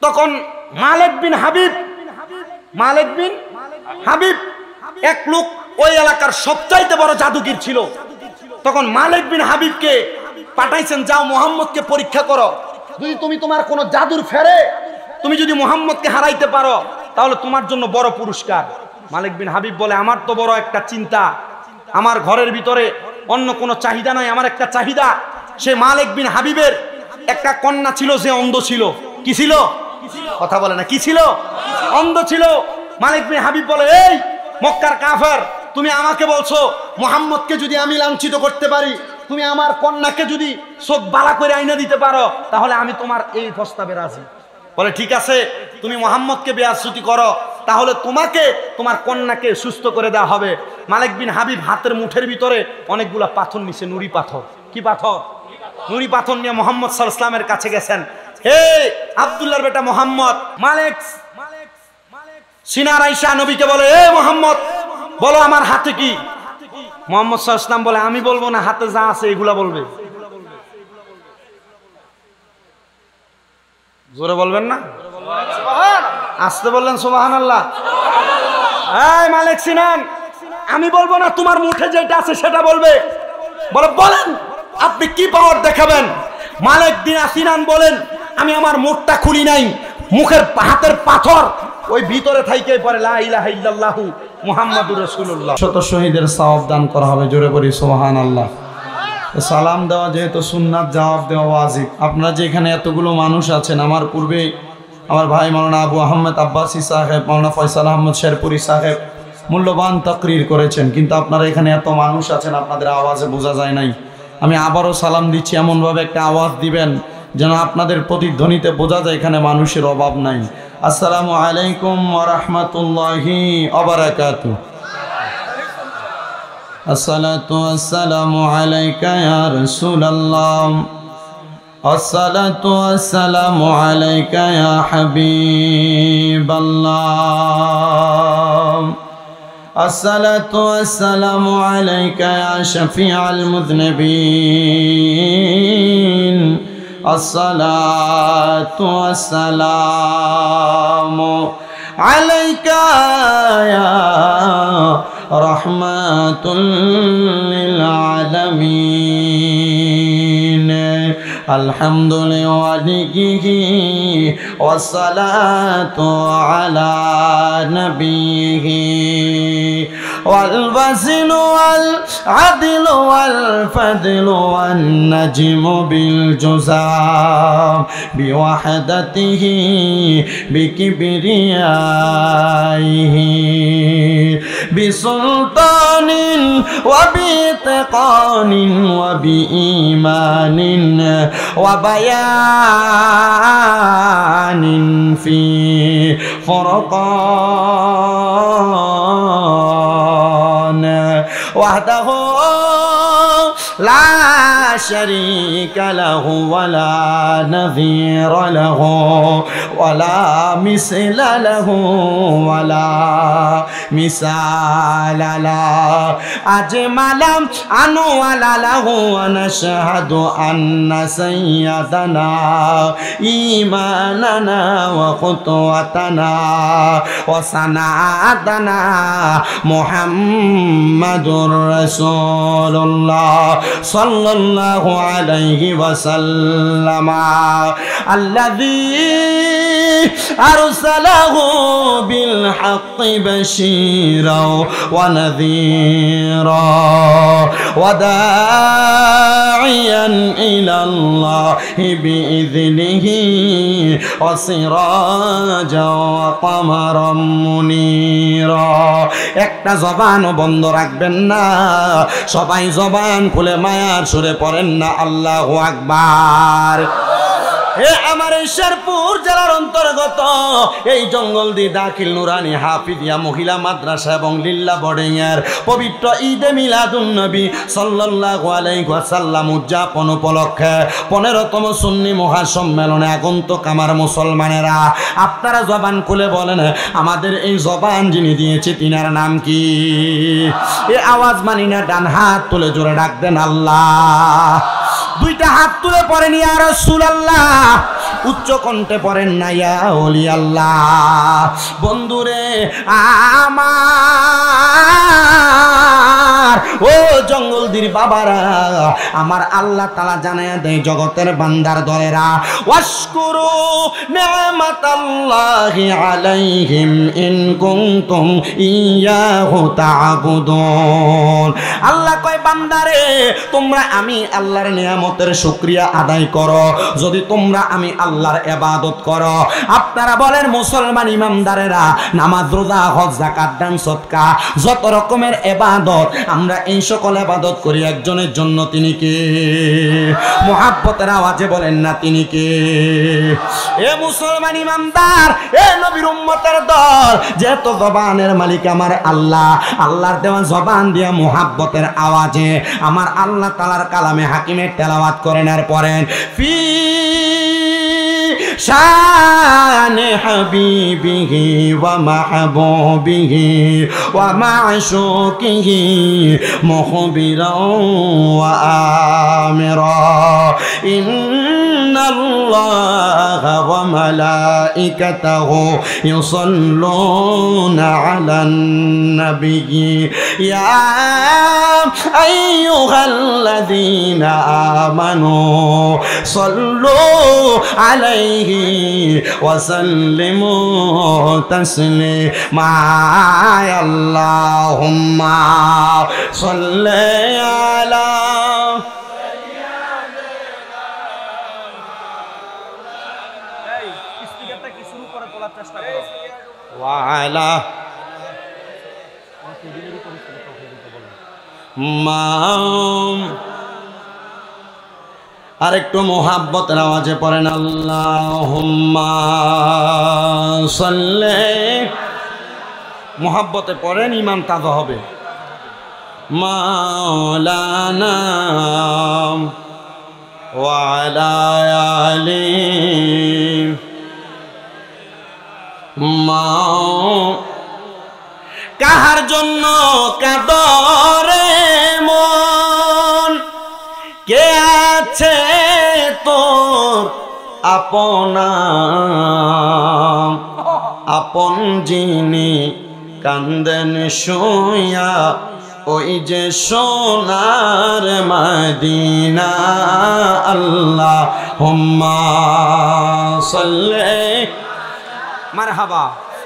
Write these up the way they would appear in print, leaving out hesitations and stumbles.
তখন মালিক বিন হাবিব এক লোক ওই এলাকার সবচাইতে বড় জাদুগির ছিল। তখন মালিক বিন হাবিবকে পাঠাইছেন, যাও মুহাম্মদকে পরীক্ষা করো, যদি তুমি তোমার কোনো জাদুর ফেরে তুমি যদি মুহাম্মদকে হারাইতে পারো তাহলে তোমার জন্য বড় পুরস্কার। মালিক বিন হাবিব বলে, আমার তো বড় একটা চিন্তা, আমার ঘরের ভিতরে অন্য কোনো চাহিদা নাই, আমার একটা চাহিদা। সে মালিক বিন হাবিবের একটা কন্যা ছিল, যে অন্ধ ছিল। কি ছিল? কথা বলে না, কি ছিল? অন্ধ ছিল। মালিক বিন হাবিব বলে, এই মক্কার কাফের, তুমি আমাকে বলছো মুহাম্মদকে যদি আমি লাঞ্ছিত করতে পারি, তুমি আমার কন্যাকে যদি চোখ বালা করে আইনা দিতে পারো, তাহলে আমি তোমার এই প্রস্তাবে রাজি। বলে, ঠিক আছে, তুমি মুহাম্মদকে বেয়াসুতি করো, তাহলে তোমাকে তোমার কন্যাকে সুস্থ করে দেওয়া হবে। মালিক বিন হাবিব হাতের মুঠের ভিতরে অনেকগুলা পাথর নিছে, নুরি পাথর। কি পাথর? নুরি পাথর নিয়ে মুহাম্মদ সাল্লাল্লাহু আলাইহি ওয়াসাল্লামের কাছে গেছেন। হে আব্দুল্লাহর বেটা মুহাম্মদ। মালিক সিনার আয়েশা নবীকে বলে, এ মুহাম্মদ, বলো আমার হাতে কি? মুহাম্মদ সাল্লাল্লাহু আলাইহি ওয়াসাল্লাম বলে, আমি বলবো না, হাতে যা আছে এগুলা বলবে। জোরে বলবেন না? আসতে বললেন সুবহানাল্লাহ। এই মালিক সিনান, আমি বলবো না, তোমার মুঠে যেটা আছে সেটা বলবে। বলে, বলেন আপনি কি পাওয়ার দেখাবেন? মালিক সিনান বলেন, আমি আমার মুখটা খুলি নাই, মুখের হাতের পাথর ওই ভিতরে থাইকে পরে লা ইলাহা ইল্লাল্লাহু মুহাম্মাদুর রাসূলুল্লাহ। শত শহীদের সওয়াব দান করা হবে। জোরে বলি সুবহানাল্লাহ। সালাম দেওয়া যেহেতু সুন্নাত, জবাব দেওয়া ওয়াজিব। আপনারা যে এখানে এতগুলো মানুষ আছেন, আমার পূর্বে আমার ভাই মাওলানা আবু আহমেদ আব্বাসী সাহেব, মাওলানা ফয়সাল আহমদ শেরপুরি সাহেব মূল্যবান তাকরীর করেছেন, কিন্তু আপনারা এখানে এত মানুষ আছেন, আপনাদের আওয়াজে বোঝা যায় নাই। আমি আবারও সালাম দিচ্ছি, এমনভাবে একটা আওয়াজ দিবেন যেন আপনাদের প্রতিধ্বনিতে বোঝা যায় এখানে মানুষের অভাব নাই। আসসালামু আলাইকুম ওয়া রাহমাতুল্লাহি ওয়া বারাকাতুহু। আসসালাতু ওয়াসসালামু আলাইকা ইয়া রাসূলুল্লাহ, আসসালাতু ওয়াসসালামু আলাইকা ইয়া হাবিবাল্লাহ, আসসালাতু ওয়াসসালামু আলাইকা ইয়া শাফিআল মুযনিবিন, আসসালাতু ওয়াসসালামু আলাইকা ইয়া রাহমাতুল লিল আলামিন। আলহামদুলিল্লাহি ওয়াসসালাতু আলা নবিহি ওয়াল ওয়াসিলু ওয়াল আদলু ওয়াল ফাদলু ওয়ান নাজমু বিল জুজাম বিওয়াহদাতিহি বিকিবরিয়াইহি বিসুলতানিন ওয়া বিইতিকানিন ওয়া বিঈমানিন ওয়া বায়ানিন ফি ফুরকান ওয়াহদাহু লা শারীকা লাহু ওয়া লা নাযীরা লাহু ওয়া লা মিসলা লাহু ওয়া লা মিসালা লাহু আজমালাম আনওয়ালা লাহু ওয়া নাশহাদু আন্না সাইয়্যিদানা ঈমানানা ওয়া কুতওয়াতানা ওয়া সানাদানা মুহাম্মাদুর রাসূলুল্লাহ সাল্লাল্লাহু আলাইহি ওয়াসাল্লাম আল্লাযী আরসালাহু বিল হাক্কি বাশীরা ওয়া নাযীরা ওয়া দাঈয়ান ইলাল্লাহি বিইযনিহি ওয়া সিরাজা ওয়া কমারাম মুনীরা। একটা জবানও বন্ধ রাখবেন না, সবাই জবান খুলে মায়ার সুরে পড়েন না আল্লাহু আকবার। হে আমার এই শেরপুর জেলার অন্তর্গত এই জঙ্গলদি দাখিল নুরানি হাফিজিয়া মহিলা মাদ্রাসা এবং লিল্লা বোর্ডিং এর পবিত্র ঈদে মিলাদুন নবী সাল্লাল্লাহু আলাইহি ওয়াসাল্লাম উদযাপন উপলক্ষে 15তম সুন্নি মহাসম্মেলনে আগন্তুক আমার মুসলমানেরা, আপনারা জবান খুলে বলেন আমাদের এই জবান যিনি দিয়েছে তিনার নাম কি? এই আওয়াজ মানি না, ডান হাত তুলে জোরে ডাক দেন আল্লাহ। দুইটা হাত তুলে পড়েন ইয়া রাসূলুল্লাহ। উচ্চ কণ্ঠে পড়েন না ইয়া ওলি আল্লাহ। বন্ধুরে আমার ও জঙ্গলদির বাবারা, আমার আল্লাহ তাআলা জানায়া দেয় জগতের বান্দার দলেরা, ওয়াশকুরু নি'মাতাল্লাহি আলাইহিম ইন কুনতুম ইয়াহু তা'বুদুন। আল্লাহ কয় বান্দারে তোমরা আমি আল্লাহর নিয়ামতের শুকরিয়া আদায় করো যদি তোমরা আমি আল্লাহর ইবাদত করো। আপনারা বলেন মুসলমান ইমানদারেরা, নামাজ রোজা হজ যাকাত দান সদকা যত রকমের ইবাদত আমরা এই সকল ইবাদত করি একজনের জন্য, তিনি কে? মুহাব্বতের আওয়াজে বলেন না তিনি কে? এ মুসলমান ইমানদার, এ নবীর উম্মতের দল, যেহেতু জবানের মালিক আমার আল্লাহ, আল্লাহর দেওয়া জবান দিয়া মুহাব্বতের আওয়াজে আমার আল্লাহ তাআলার কালামে হাকিমের তেলাওয়াত করেন আর পড়েন, ফি শানে হাবিবিহি ওয়া মাহবুবিহি ওয়া মা'শুকিহি মুখবিরাও ওয়া আমিরা ইন্নাল্লাহা ওয়া মালাইকাতাহু ইউসাল্লুনা আলান নাবিয়্যি ইয়া আইয়ুহাল্লাযীনা আমানু সাল্লু আলাইহি ওয়া সাল্লিমু তাসলিমা। আল্লাহুম্মা সাল্লি আলা ওয়া আলা আরেকটু মোহাব্বতের আওয়াজে পড়েন, আল্লাহুম্মা সাল্লি। মোহাব্বতে পড়েন, ইমান তাজা হবে। মাওলানা ওয়া আলা আলি কাহার জন্য কাদরে মন, কে আছে তোর আপনা আপন যিনি কান্দেন শুয়া ওই যে সোনার মদিনা। আল্লাহুম্মা সাল্লি। মারহাবা,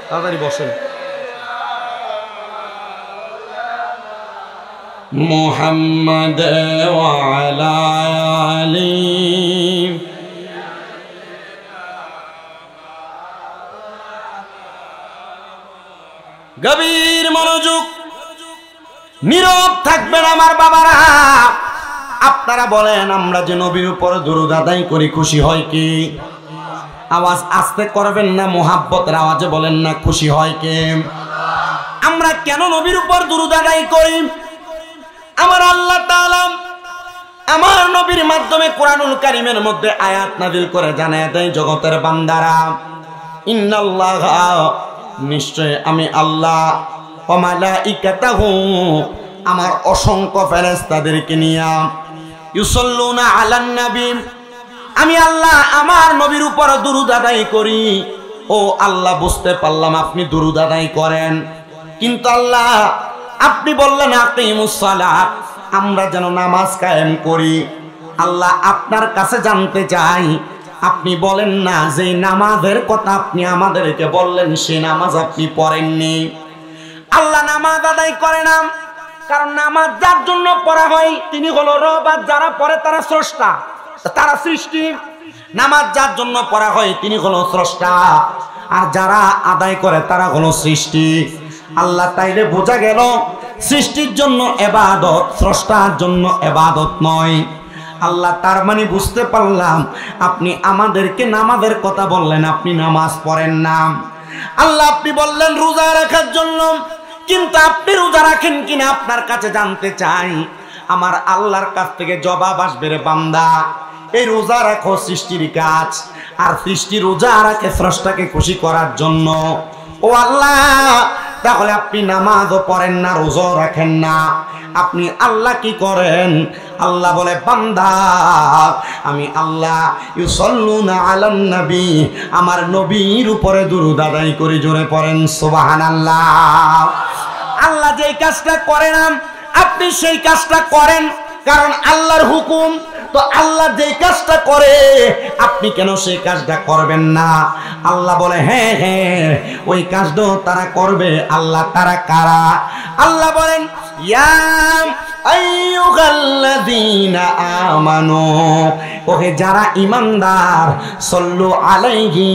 তাড়াতাড়ি বসেন। মুহাম্মদ ওয়া আলা আলি গভীর মনোযোগ, নীরব থাকবেন আমার বাবারা। আপনারা বলেন আমরা যে নবীর উপর দুরূদ আদায় করি খুশি হয় কি? আওয়াজ আস্তে করবেন না, মুহাব্বতের আওয়াজে বলেন না খুশি হয় কে? আমরা কেন নবীর উপর দুরূদ আদায় করি? আমার আল্লাহ তাআলা আমার নবীর মাধ্যমে কোরআনুল কারীমের মধ্যে আয়াত নাযিল করে জানায় দেয় জগতের বান্দারা, ইন্নাল্লাহা নিশ্চয় আমি আল্লাহ ওয়া মালাইকাতাহু আমার অসংখ্য ফেরেশতাদেরকে নিয়া ইউসাল্লুনা আলান নবী আমি আল্লাহ আমার নবীর উপর দুরূদ আদায় করি। ও আল্লাহ, বুঝতে পারলাম আপনি দুরূদ আদায় করেন, কিন্তু আল্লাহ আপনি বললেন আকিমুস সালাত, আমরা যেন নামাজ কায়েম করি। আল্লাহ আপনার কাছে জানতে চাই, আপনি বলেন না যে নামাজের কথা আপনি আমাদেরকে বললেন সেই নামাজ আপনি পড়েননি। আল্লাহ নামাজ আদায় করে না, কারণ নামাজ যার জন্য পড়া হয় তিনি হলো রব, আর যারা পড়ে তারা স্রষ্টা, তারা সৃষ্টি। নামাজ যার জন্য পড়া হয় তিনি হলো স্রষ্টা, আর যারা আদায় করে তারা হলো সৃষ্টি। আল্লাহ তাইলে বোঝা গেল সৃষ্টির জন্য ইবাদত, স্রষ্টার জন্য ইবাদত নয়। আল্লাহ তার মানে বুঝতে পারলাম আপনি আমাদেরকে নামাজের কথা বললেন, আপনি নামাজ পড়েন না। আল্লাহ আপনি বললেন রোজা রাখার জন্য, কিন্তু আপনি রোজা রাখেন কিনা আপনার কাছে জানতে চাই। আমার আল্লাহর কাছ থেকে জবাব আসবে, রে বান্দা এই রোজা রাখো সৃষ্টির কাজ, আর সৃষ্টি রোজা রাখে স্রষ্টাকে খুশি করার জন্য। ও আল্লাহ, তাহলে আপনি নামাজও পড়েন না, রোজাও রাখেন না, আপনি আল্লাহ কি করেন? আল্লাহ বলে বান্দা আমি আল্লাহ ইউসাল্লুনা আলান নবী, আমার নবীর উপরে দুরূদ আদায় করি। জোরে পড়েন সুবহানাল্লাহ। আল্লাহ যেই কাজটা করে না আপনি সেই কাজটা করেন, কারণ আল্লাহর হুকুম। তো আল্লাহ যেই কাজটা করে আপনি কেন সেই কাজটা করবেন না? আল্লাহ বলে হ্যাঁ হ্যাঁ ওই কাজটাও তারা করবে। আল্লাহ তারা কারা? আল্লাহ বলেন ইয়া আইয়ুহাল্লাযীনা আমানু, ওহে যারা ঈমানদার, সাল্লু আলাইহি,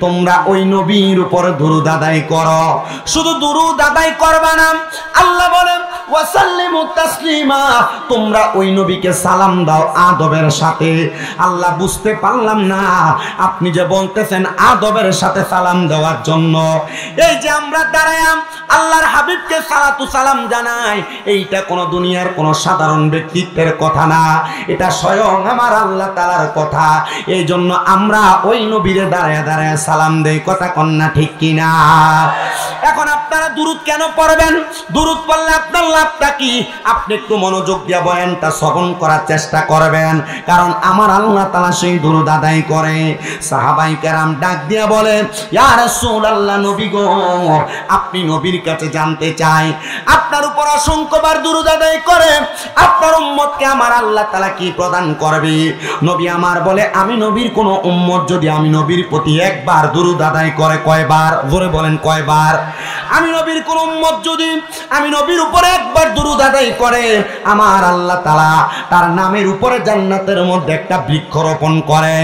তোমরা ওই নবীর উপর দুরূদ আদায় করো। শুধু দুরূদ আদায় করবা না, আল্লাহ বলেন ওয়া সাল্লিমু তাসলিমা, তোমরা ওই নবীকে সালাম দাও আদবের সাথে। আল্লাহ বুঝতে পারলাম না আপনি যে বলতেছেন আদবের সাথে সালাম দেওয়ার জন্য। এই যে আমরা দাঁড়ায়াম আল্লাহর হাবিবকে সালাতু সালাম জানাই, এইটা কোন দুনিয়ার কোন সাধারণ ব্যক্তিত্বের কথা না, এটা স্বয়ং আমার আল্লাহ তাআলার কথা। এই জন্য আমরা ওই নবীরে দাঁড়ায় দাঁড়ায় সালাম দেই। কথা কন্যা ঠিক কিনা? এখন আপনারা দুরূদ কেন পড়বেন? দুরূদ পড়লে আপনার লাভটা কি? আপনি একটু মনোযোগ দিয়ে বয়ানটা শ্রবণ করার চেষ্টা করবেন, কারণ আমার আল্লাহ তাআলা সেই দুরূদ আদায় করে। সাহাবায়ে কেরাম ডাক দিয়া বলেন ইয়া রাসূলুল্লাহ, নবী গো আপনি নবীর কাছে জানতে চাই, আপনার উপর অসংখ্যবার দুরূদ আদায় করে আপনার উম্মতকে আমার আল্লাহ তাআলা কি প্রদান করবে? নবী আমার বলে আমি নবীর কোন উম্মত যদি আমি নবীর প্রতি একবার দুরূদ আদায় করে, কয়বার? জোরে বলেন কয়বার? আমি নবীর কোন উম্মত যদি আমি নবীর উপরে একবার দুরূদ আদায় করে, আমার আল্লাহ তাআলা তার নামের উপরে জান্নাতের মধ্যে একটা বৃক্ষ রোপণ করে।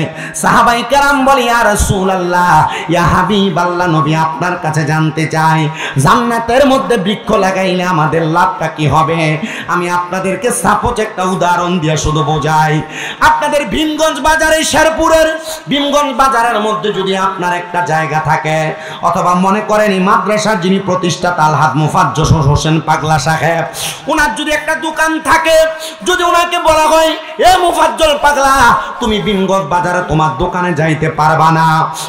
সাহাবায়ে কেরাম বলে ইয়া রাসূলুল্লাহ, ইয়া হাবিবাল্লাহ, নবী আপনার কাছে জানতে চাই জান্নাতের মধ্যে বৃক্ষ লাগাইলে আমাদের লাভটা কি হবে? আমি আপনাদেরকে সাপোজ একটা উদাহরণ দিয়ে শুধু বোঝাই। আপনাদের ভীমগঞ্জ বাজারে, শেরপুরের ভীমগঞ্জ বাজারের মধ্যে যদি আপনার একটা জায়গা থাকে, অথবা মনে করেন এই মাদ্রাসার যিনি প্রতিষ্ঠাতা আলহাজ মুফাজ্জল হোসেন পাগলা সাহেব, ওনার যদি একটা দোকান থাকে, যদি ওনাকে বলা হয় এ মুফাজ্জল পাগলা তুমি ভীমগঞ্জ বাজারে তোমার দোকানে যাইতে পারবা না,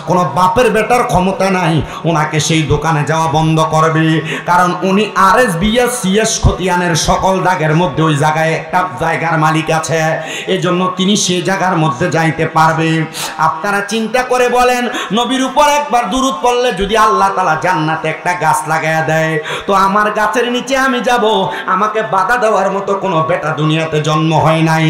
কোনো বাপের বেটার ক্ষমতা নাই ওনাকে সেই দোকানে যাওয়া বন্ধ করবে, কারণ উনি আরএসবিএস সিএস খতিয়ানের সকল দাগের মধ্যে ওই জায়গায় একটা জায়গার মালিক আছে, এজন্য তিনি সেই জায়গার মধ্যে যাইতে পারবে। আপনারা চিন্তা করে বলেন নবীর উপর একবার দুরূদ পড়লে যদি আল্লাহ তাআলা জান্নাতে একটা গাছ লাগায়া দেয়, তো আমার গাছের নিচে আমি যাব, আমাকে বাধা দেওয়ার মতো কোনো বেটা দুনিয়াতে জন্ম হয় নাই।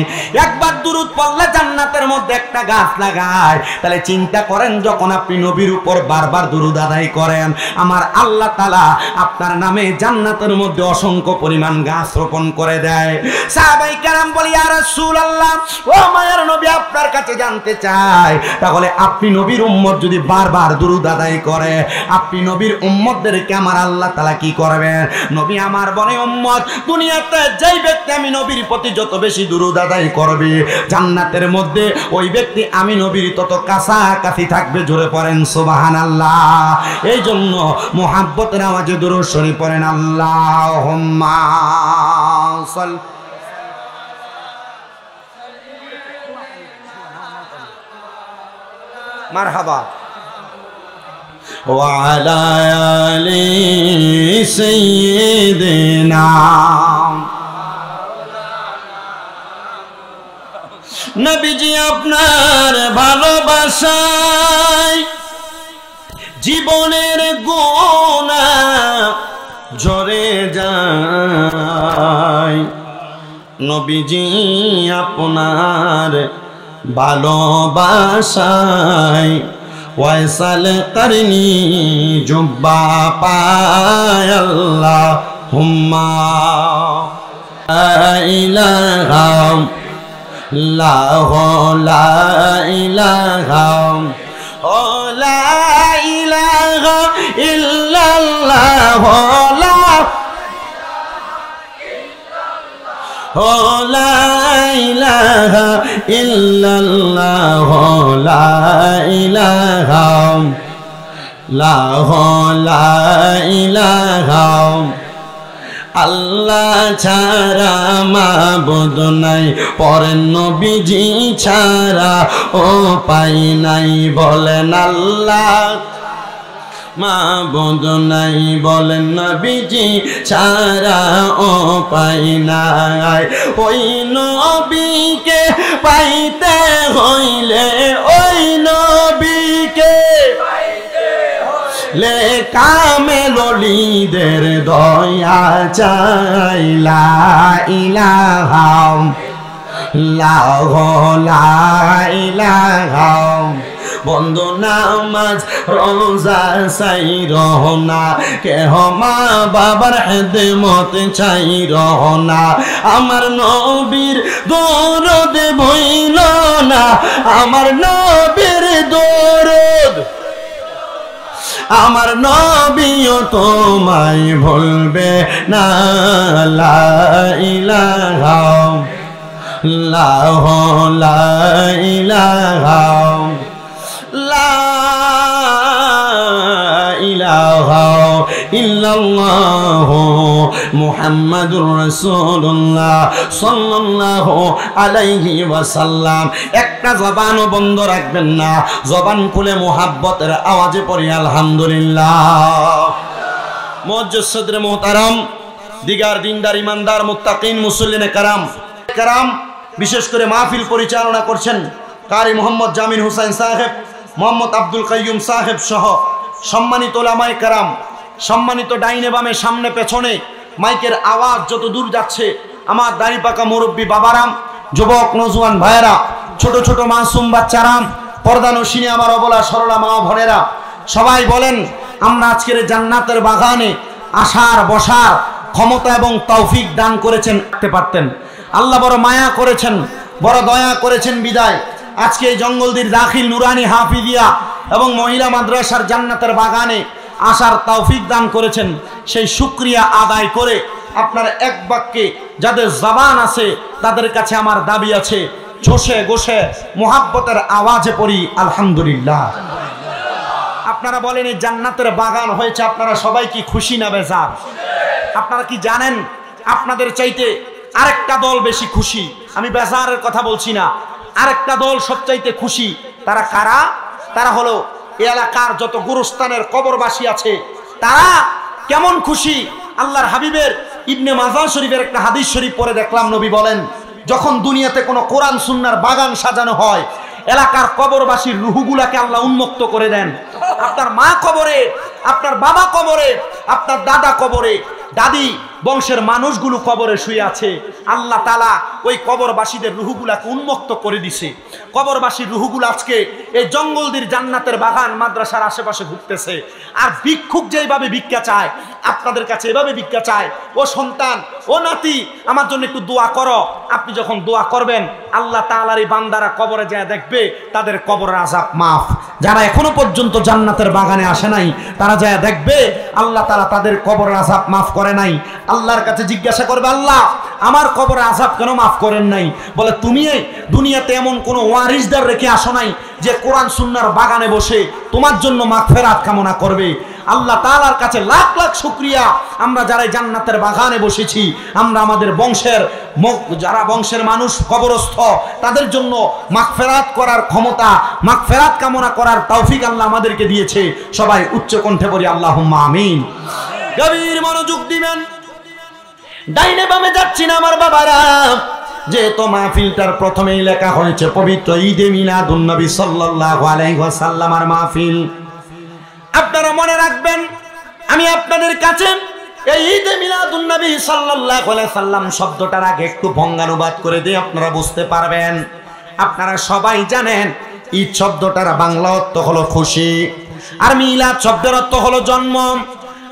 একবার দুরূদ পড়লে জান্নাতের মধ্যে একটা গাছ লাগায়, তাহলে চিন্তা করেন যখন আপনি নবীর উপর বারবার দুরূদ আদায় করেন, আমার আল্লাহ তাআলা আপনার নামে জান্নাতের মধ্যে অসংখ্য পরিমাণ গাছ রোপণ করে দেয়। সাহাবায়ে কেরাম বলে ইয়া রাসূলুল্লাহ, ও মায়ের নবী আপনার কাছে জানতে চাই, তাহলে আপনি নবীর উম্মত যদি বারবার দুরূদ আদায় করে, আপনি নবীর উম্মতদেরকে আমার আল্লাহ তাআলা কি করবেন? নবী আমার বলে উম্মত দুনিয়াতে যেই ব্যক্তি আমি নবীর প্রতি যত বেশি দুরূদ আদায় করবে, জান্নাতের মধ্যে ওই ব্যক্তি আমি নবীর তত কাছাকাছি থাকবে। জোরে পড়েন সুবহানাল্লাহ। এই জন্য মুহাব্বতের আওয়াজে দুরূদ শরীফ পড়েন আল্লাহুম্মা সাল্লি মারহাবা ওয়া আলা আলি সাইয়্যিদিনা। নবীজি আপনার ভালোবাসায় জীবনের গোনা ঝরে যায়, নবীজি আপনার ভালোবাসায় ওয়াইসাল করনি জুব্বা পায় আল্লাহুম্মা লা ইলাহা ইল্লাল্লাহু লা ইলাহা ও লা ইলাহা ইল্লাল্লাহু লা ইলাহা ইল্লাল্লাহু লা ইলাহা লা ইলাহা আল্লাহ ছাড়া মাবুদ নাই, পরের নবীজি ছাড়া ও পাই নাই, বলেন আল্লাহ মাবুদ নাই বলেন নবীজি সারা উপায় নাই। ওই নবীকে পাইতে হইলে ওই নবীকে লে কামেল ওলিদের দয়া চাই। লা ইলাহা লা ইলাহা বন্ধু নামাজ রোজা চাই রহনা কেহ মা বাবার খেদমত চাই রহনা আমার নবীর দরদ ভইল না আমার নবীর দরদ আমার নবীও তোমায় ভুলবে না। লা ইলাহা লা ইলাহা লা ইলাহা ইল্লাল্লাহু মুহাম্মাদুর রাসূলুল্লাহ সাল্লাল্লাহু আলাইহি ওয়াসাল্লাম। একটা জবানও বন্ধ রাখবেন না, জবান খুলে মুহাব্বতের আওয়াজে পড়ি আলহামদুলিল্লাহ। মুআজ্জিজ সদরে মুহতারাম, দিগার দিনদার ইমানদার মুত্তাকিন মুসল্লিনে কারাম, বিশেষ করে মাহফিল পরিচালনা করছেন কারি মোহাম্মদ জামিল হুসাইন সাহেব, মোহাম্মদ আব্দুল কাইয়ুম সাহেব সহ সম্মানিত ওলামায়ে কেরাম, সম্মানিত ডাইনে বামে সামনে পেছনে মাইকের আওয়াজ যত দূর যাচ্ছে, আমার দাড়ি পাকা মুরব্বী বাবারাম, যুবক নজওয়ান ভাইয়েরা, ছোট ছোট মাসুম বাচ্চারাম, পর্দানশিনী আমার অবলা সরলা মা বোনেরা, সবাই বলেন আমরা আজকের জান্নাতের বাগানে আসার বসার ক্ষমতা এবং তৌফিক দান করেছেন। রাখতে পারতেন, আল্লাহ বড় মায়া করেছেন, বড় দয়া করেছেন বিদায় আজকে এই জঙ্গলদির দাখিল নুরানি হাফিজিয়া এবং মহিলা মাদ্রাসার জান্নাতের বাগানে আসার তৌফিক দান করেছেন। সেই শুকরিয়া আদায় করে আপনার এক বাক্যে যাদের জবান আছে তাদের কাছে আমার দাবি আছে, ঝোসে গোসে মুহাব্বতের আওয়াজে পড়ি আলহামদুলিল্লাহ। আপনারা বলেন এই জান্নাতের বাগান হয়েছে, আপনারা সবাই কি খুশি না বেজার? আপনারা কি জানেন আপনাদের চাইতে আরেকটা দল বেশি খুশি? আমি বেজারের কথা বলছি না, আরেকটা দল সবচাইতে খুশি। তারা কারা? তারা হলো এই এলাকার যত গুরুস্থানের কবরবাসী আছে, তারা কেমন খুশি? আল্লাহর হাবিবের ইবনে মাজাহ শরীফের একটা হাদিস শরীফ পড়ে দেখলাম, নবী বলেন যখন দুনিয়াতে কোনো কোরআন সুন্নাহর বাগান সাজানো হয়, এলাকার কবরবাসীর রুহগুলাকে আল্লাহ উন্মুক্ত করে দেন। আপনার মা কবরে, আপনার বাবা কবরে, আপনার দাদা কবরে, দাদি বংশের মানুষগুলো কবরে শুয়ে আছে, আল্লাহ তাআলা ওই কবরবাসীদের রুহগুলাকে উন্মুক্ত করে দিছে। কবরবাসীর রুহগুলো আজকে এই জঙ্গলদির জান্নাতের বাগান মাদ্রাসার আশেপাশে ঘুরতেছে। আর ভিক্ষুক যেভাবে ভিক্ষা চায়, আপনাদের কাছে এভাবে ভিক্ষা চায়, ও সন্তান, ও নাতি আমার জন্য একটু দোয়া করো। আপনি যখন দোয়া করবেন, আল্লাহ তাআলার এই বান্দারা কবরে যায় দেখবে তাদের কবরের আযাব মাফ। যারা এখনো পর্যন্ত জান্নাতের বাগানে আসে নাই, তারা যায় দেখবে আল্লাহ তাআলা তাদের কবরের আযাব মাফ করে নাই। আল্লাহর কাছে জিজ্ঞাসা করবে, আল্লাহ আমার কবরের আযাব কেন মাফ করেন নাই? বলে তুমি এই দুনিয়াতে এমন কোনো ওয়ারিসদার রেখে আসো নাই যে কোরআন সুন্নাহর বাগানে বসে তোমার জন্য মাগফিরাত কামনা করবে। আল্লাহ তাআলার কাছে লাখ লাখ শুকরিয়া, আমরা যারা জান্নাতের বাগানে বসেছি, আমরা আমাদের বংশের যারা বংশের মানুষ কবরস্থ, তাদের জন্য মাগফিরাত করার ক্ষমতা, মাগফিরাত কামনা করার তৌফিক আল্লাহ আমাদেরকে দিয়েছে। সবাই উচ্চ কণ্ঠে বলি আল্লাহুম্মা আমিন। গভীর মনোযোগ দিবেন, ডাইনে বামে যাচ্ছি না আমার বাবারা। যেহেতু মাহফিলটার প্রথমেই লেখা হয়েছে পবিত্র ঈদে মিলাদুন নবী সাল্লাল্লাহু আলাইহি ওয়াসাল্লামের মাহফিল, আপনারা মনে রাখবেন আমি আপনাদের কাছে এই ঈদে মিলাদুন নবী সাল্লাল্লাহু আলাইহি ওয়াসাল্লাম শব্দটার আগে একটু ভঙ্গানুবাদ করে দিই, আপনারা বুঝতে পারবেন। আপনারা সবাই জানেন ঈদ শব্দটার বাংলা অর্থ হলো খুশি, আর মিলাদ শব্দের অর্থ হলো জন্ম,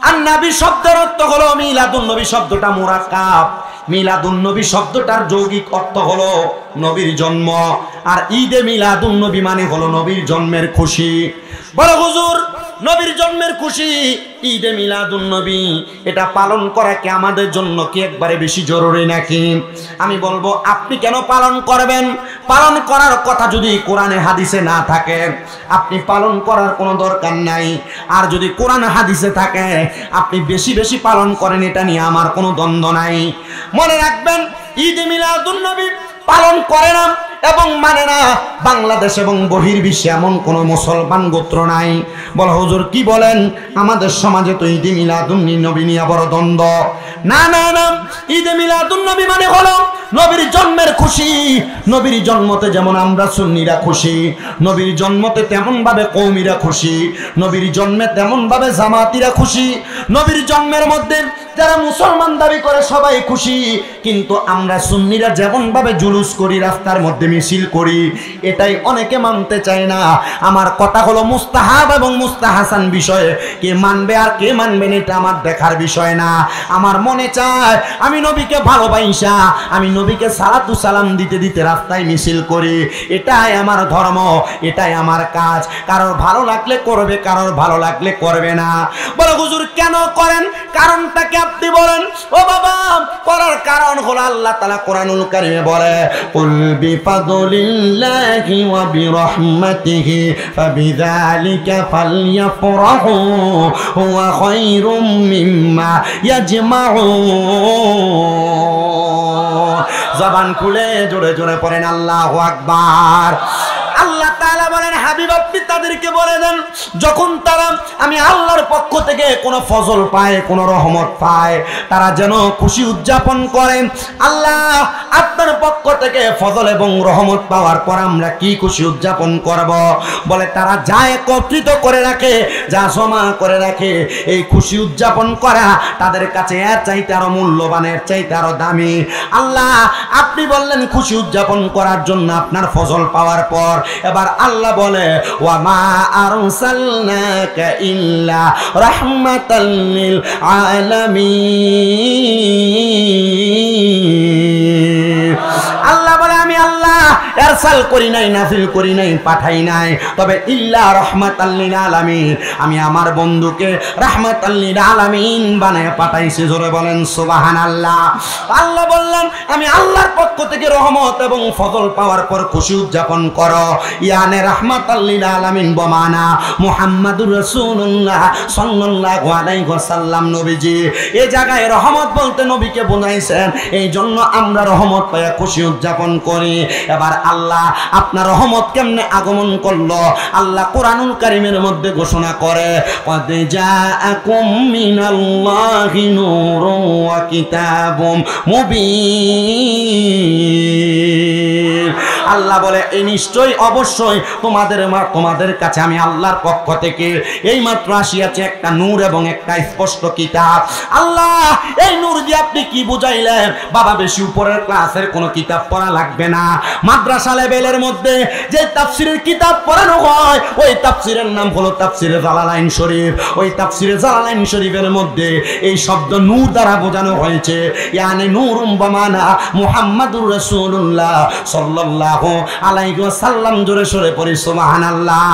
আর নবী শব্দের অর্থ হলো মিলাদুন নবী শব্দটা মুরাক্কাব। মিলাদুন নবী শব্দটার যৌগিক অর্থ হলো নবীর জন্ম, আর ঈদে মিলাদুন নবী মানে হলো নবীর জন্মের খুশি। বড় হুজুর, নবীর জন্মের খুশি ঈদে মিলাদুন নবী, এটা পালন করা কি আমাদের জন্য কি একবারে বেশি জরুরি নাকি? আমি বলবো আপনি কেন পালন করবেন? পালন করার কথা যদি কোরআনে হাদিসে না থাকে, আপনি পালন করার কোনো দরকার নাই। আর যদি কোরআন হাদিসে থাকে, আপনি বেশি বেশি পালন করেন, এটা নিয়ে আমার কোনো দ্বন্দ্ব নাই। মনে রাখবেন ঈদে মিলাদুন নবী পালন করে না এবং মানে না। বাংলাদেশ এবং বহির্বিশ্বে এমন কোন মুসলমান গোত্র নাই। বল হুজুর কি বলেন, আমাদের সমাজে তো ঈদে মিলাদুন নবী নিয়ে বড় দ্বন্দ্ব। না না না, ঈদে মিলাদুন নবী মানে হলো নবীর জন্মের খুশি। নবীর জন্মতে যেমন আমরা সুন্নিরা খুশি, নবীর জন্মতে তেমন ভাবে কওমিরা খুশি, নবীর জন্মে তেমন ভাবে জামাতিরা খুশি, নবীর জন্মের মধ্যে যারা মুসলমান দাবি করে সবাই খুশি। কিন্তু আমরা সুন্নিরা যেমন ভাবে জুলুস করি, রাস্তার মধ্যে মিছিল করি, এটাই অনেকে মানতে চায় না। আমার কথা হলো মুস্তাহাব এবং মুস্তাহাসান বিষয়ে কে মানবে আর কে মানবে না এটা আমার দেখার বিষয় না। আমার মনে চায় আমি নবীকে ভালোবাসা, আমি নবীকে সালাতু সালাম দিতে দিতে রাস্তায় মিছিল করি। এটাই আমার ধর্ম, এটাই আমার কাজ। কারোর ভালো লাগলে করবে, কারোর ভালো লাগলে করবে না। বলে হুজুর কেন করেন, কারণটাকে আপনি বলেন। ও বাবা, করার কারণ হলো আল্লাহ তাআলা কোরআনুল কারীমে বলে, কুল বিফাদলিল্লাহি ওয়া বিরহমাতিহি ফাবিযালিকা ফালইফরাহু হুয়া খায়রুম মিম্মা ইয়াজমাউন। জবান খুলে জোরে জোরে পড়েন আল্লাহু আকবার। আল্লাহ তাআলা বলেন, হাবিব আপনি তাদেরকে বলে দেন, যখন তারা আমি আল্লাহর পক্ষ থেকে কোনো ফজল পায়, কোনো রহমত পায়, তারা যেন খুশি উদযাপন করেন। আল্লাহ আপনার পক্ষ থেকে ফজল এবং রহমত পাওয়ার পর আমরা কি খুশি উদযাপন করব? বলে তারা যা একত্রিত করে রাখে, যা জমা করে রাখে, এই খুশি উদযাপন করা তাদের কাছে এর চাইতে আরো মূল্যবান, এর চাইতে আরো দামি। আল্লাহ আপনি বললেন খুশি উদযাপন করার জন্য আপনার ফজল পাওয়ার পর, এবার আল্লাহ বলে, ওয়া মা আরসালনাকা ইল্লা রাহমাতাল লিল আলামিন। আল্লাহ বলে আমি আল্লাহ ইরসাল করি নাই, নাযিল করি নাই, পাঠাই নাই, তবে ইল্লা রাহমাতাল লিল আলামিন, আমি আমার বন্ধুকে রাহমাতাল লিল আলামিন বানায় পাঠাইছি। জোরে বলেন সুবহানাল্লাহ। আল্লাহ বললেন আমি আল্লাহর পক্ষ থেকে রহমত এবং ফজল পাওয়ার পর খুশি উদযাপন করো। ইয়ানে রাহমাতাল লিল আলামিন বমানা মুহাম্মাদুর রাসূলুল্লাহ সাল্লাল্লাহু আলাইহি ওয়াসাল্লাম নবীজি। এই জায়গায় রহমত বলতে নবীকে বোঝাইছেন, এই জন্য আমরা রহমত পাইয়া খুশি উদযাপন করি। এবার আল্লাহ আপনার রহমত কেমনে আগমন করলো? আল্লাহ কোরআনুল কারীমের মধ্যে ঘোষণা করে, ক্বাদ জাআকুম মিনাল্লাহি নূরুন ওয়া কিতাবুম মুবিন। আল্লাহ বলে এই নিশ্চয়ই অবশ্যই তোমাদের কাছে আমি আল্লাহর পক্ষ থেকে এই মাত্র আসিয়াছে একটা নূর এবং একটা স্পষ্ট কিতাব। আল্লাহ এই নূর দিয়ে আপনি কি বুঝাইলেন? বাবা বেশি উপরের ক্লাসের কোনো কিতাব পড়া লাগবে না। মাদ্রাসা লেভেলের মধ্যে যে তাফসিরের কিতাব পড়ানো হয়, ওই তাফসিরের নাম হলো তাফসিরে জালালাইন শরীফ। ওই তাফসিরে জালালাইন শরীফের মধ্যে এই শব্দ নূর দ্বারা বোঝানো হয়েছে, ইয়ানি নূরুম বামানা মুহাম্মাদুর রাসূলুল্লাহ সাল্লাল্লাহু আলাইহি ওয়াসাল্লাম। জোরে সরে পড়ি সুবহানাল্লাহ।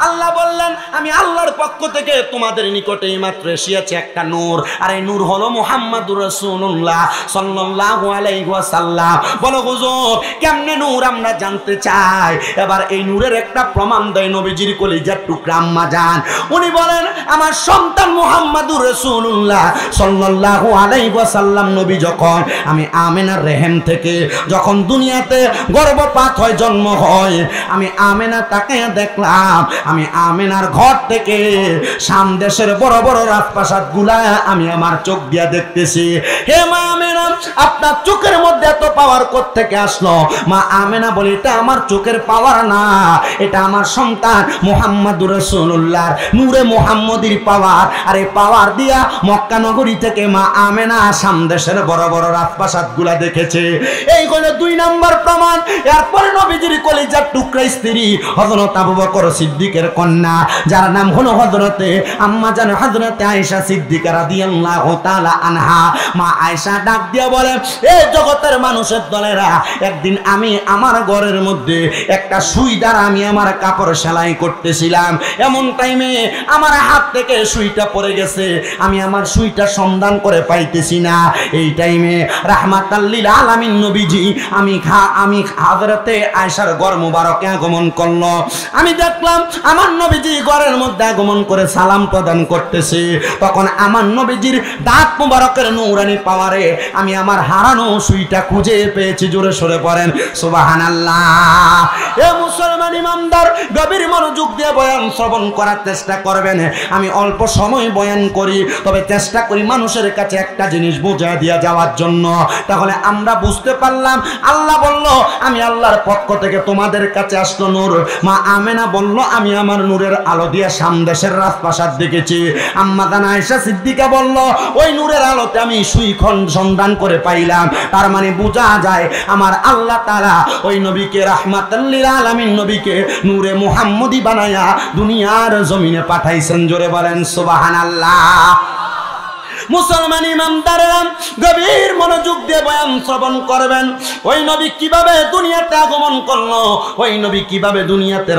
আল্লাহ বললেন আমি আল্লাহর পক্ষ থেকে তোমাদের নিকটে মাত্র এসেছে একটা নূর, আর এই নূর হলো মুহাম্মাদুর রাসূলুল্লাহ সাল্লাল্লাহু আলাইহি ওয়াসাল্লাম। বলো হুজুর কেমনে নূর? আমরা জানতে চাই। এবার এই নূরের একটা প্রমাণ দেয় নবীজির কলিজার টুকরা আম্মা জান। উনি বলেন আমার সন্তান মুহাম্মাদুর রাসূলুল্লাহ সাল্লাল্লাহু আলাইহি ওয়াসাল্লাম নবী যখন আমি আমেনার রেহেম থেকে যখন দুনিয়াতে গর্ভপাত হয়, জন্ম হয়, আমি আমেনা তাকে দেখলাম। আমি আমেনার ঘর থেকে শাম দেশের বড় বড় রাজপ্রাসাদ গুলা আমি আমার চোখ দিয়া দেখতেছি। হে মা আমেনা, আপনার চোখের মধ্যে এত পাওয়ার কোত্থেকে আসলো? মা আমেনা বলে এটা আমার চোখের পাওয়ার না, এটা আমার সন্তান মুহাম্মাদুর রাসূলুল্লাহর নূরে মুহাম্মদীর পাওয়ার। আর এই পাওয়ার দিয়া মক্কা নগরী থেকে মা আমেনা শাম দেশের বড় বড় রাজপ্রাসাদ গুলা দেখেছে। এই হলো 2 নম্বর প্রমাণ। এরপরে নবীজির কলিজার টুকরা স্ত্রী হযরত আবু বকর সিদ্দিকের কন্যা, যার নাম হলো হযরতে আম্মা জান হযরতে আয়েশা সিদ্দিকা রাদিয়াল্লাহু তাআলা আনহা। মা আয়েশা ডাক দিয়া বলে, এই জগতের মানুষের দলেরা, একদিন আমি আমার ঘরের মধ্যে একটা সুই দ্বারা আমি আমার কাপড় সেলাই করতেছিলাম। এমন টাইমে আমার হাত থেকে সুইটা পড়ে গেছে, আমি আমার সুইটা সন্ধান করে পাইতেছি না। এই টাইমে রাহমাতাল লিল আলামিন নবীজি আমি হযরতে আয়েশার ঘর মুবারকে আগমন করলো। আমি দেখলাম আমার নবীজি ঘরের মধ্যে আগমন করে সালাম প্রদান করতেছি, তখন আমার নবীজির দাঁত মুবারকের নূরানি পাওয়ারে আমি আমার হারানো সুইটা খুঁজে পেয়েছি। জোরে সরে পড়েন সুবহানাল্লাহ। এ মুসলমান ইমানদার, গভীর মনোযোগ দিয়ে বয়ান শ্রবণ করার চেষ্টা করবেন। আমি অল্প সময় বয়ান করি, তবে চেষ্টা করি মানুষের কাছে একটা জিনিস বুঝিয়ে দিয়ে যাওয়ার জন্য। তাহলে আমরা বুঝতে পারলাম, আল্লাহ বলল আমি আল্লাহর পক্ষ থেকে তোমাদের কাছে আসলো নূর। মা আমেনা বলল আমি আমার নূরের আলো দিয়ে সামদেশের রাজপ্রাসাদ দেখেছি। আম্মা জান আয়েশা সিদ্দিকা বলল ওই নূরের আলোতে আমি সুইখন সন্ধান করে পাইলাম। তার মানে বোঝা যায় আমার আল্লাহ তাআলা ওই নবীকে রাহমাতাল লিল আলামিন নবীকে নূরে মুহাম্মদি বানায়া দুনিয়ার জমিনে পাঠাইছেন। জোরে বলেন সুবহানাল্লাহ। মুসলমান ইমানদাররা গভীর মনোযোগ দিয়ে বয়ান শ্রবণ করবেন। ওই নবী কিভাবে দুনিয়াতে আগমন করলো, ওই নবী কিভাবে দুনিয়াতে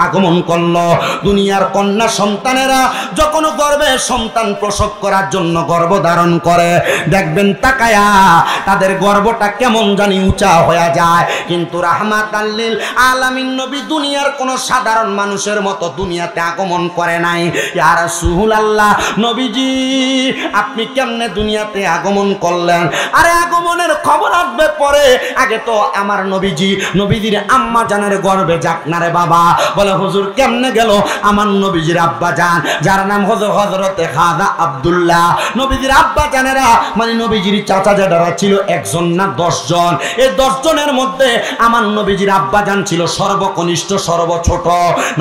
আগমন করলো। দুনিয়ার কন্যা সন্তানেরা যখন গর্ভে সন্তান প্রসব করার জন্য গর্ভধারণ করে, দেখবেন তাকায়া তাদের গর্ভটা কেমন জানি উঁচা হয়ে যায়। কিন্তু রাহমাতাল লিল আলামিন নবী দুনিয়ার কোনো সাধারণ মানুষের মতো দুনিয়াতে আগমন করে নাই। ইয়া রাসূলুল্লাহ, নবীজি আপনি কেমনে দুনিয়াতে আগমন করলেন? আরে আগমনের খবর আসবে পরে, আগে তো আমার নবীজির আম্মা জানের গর্ভে যাক না রে বাবা। বলে হুজুর কেমনে গেল? আমার নবীজির আব্বা জান, যার নাম হযরতে খাজা আব্দুল্লাহ, নবীজির আব্বা জানেরা মানে নবীজির চাচা জানেরা ছিল একজন না 10 জন। এই 10 জনের মধ্যে আমার নবীজির আব্বা জান ছিল সর্বকনিষ্ঠ, সর্বছোট।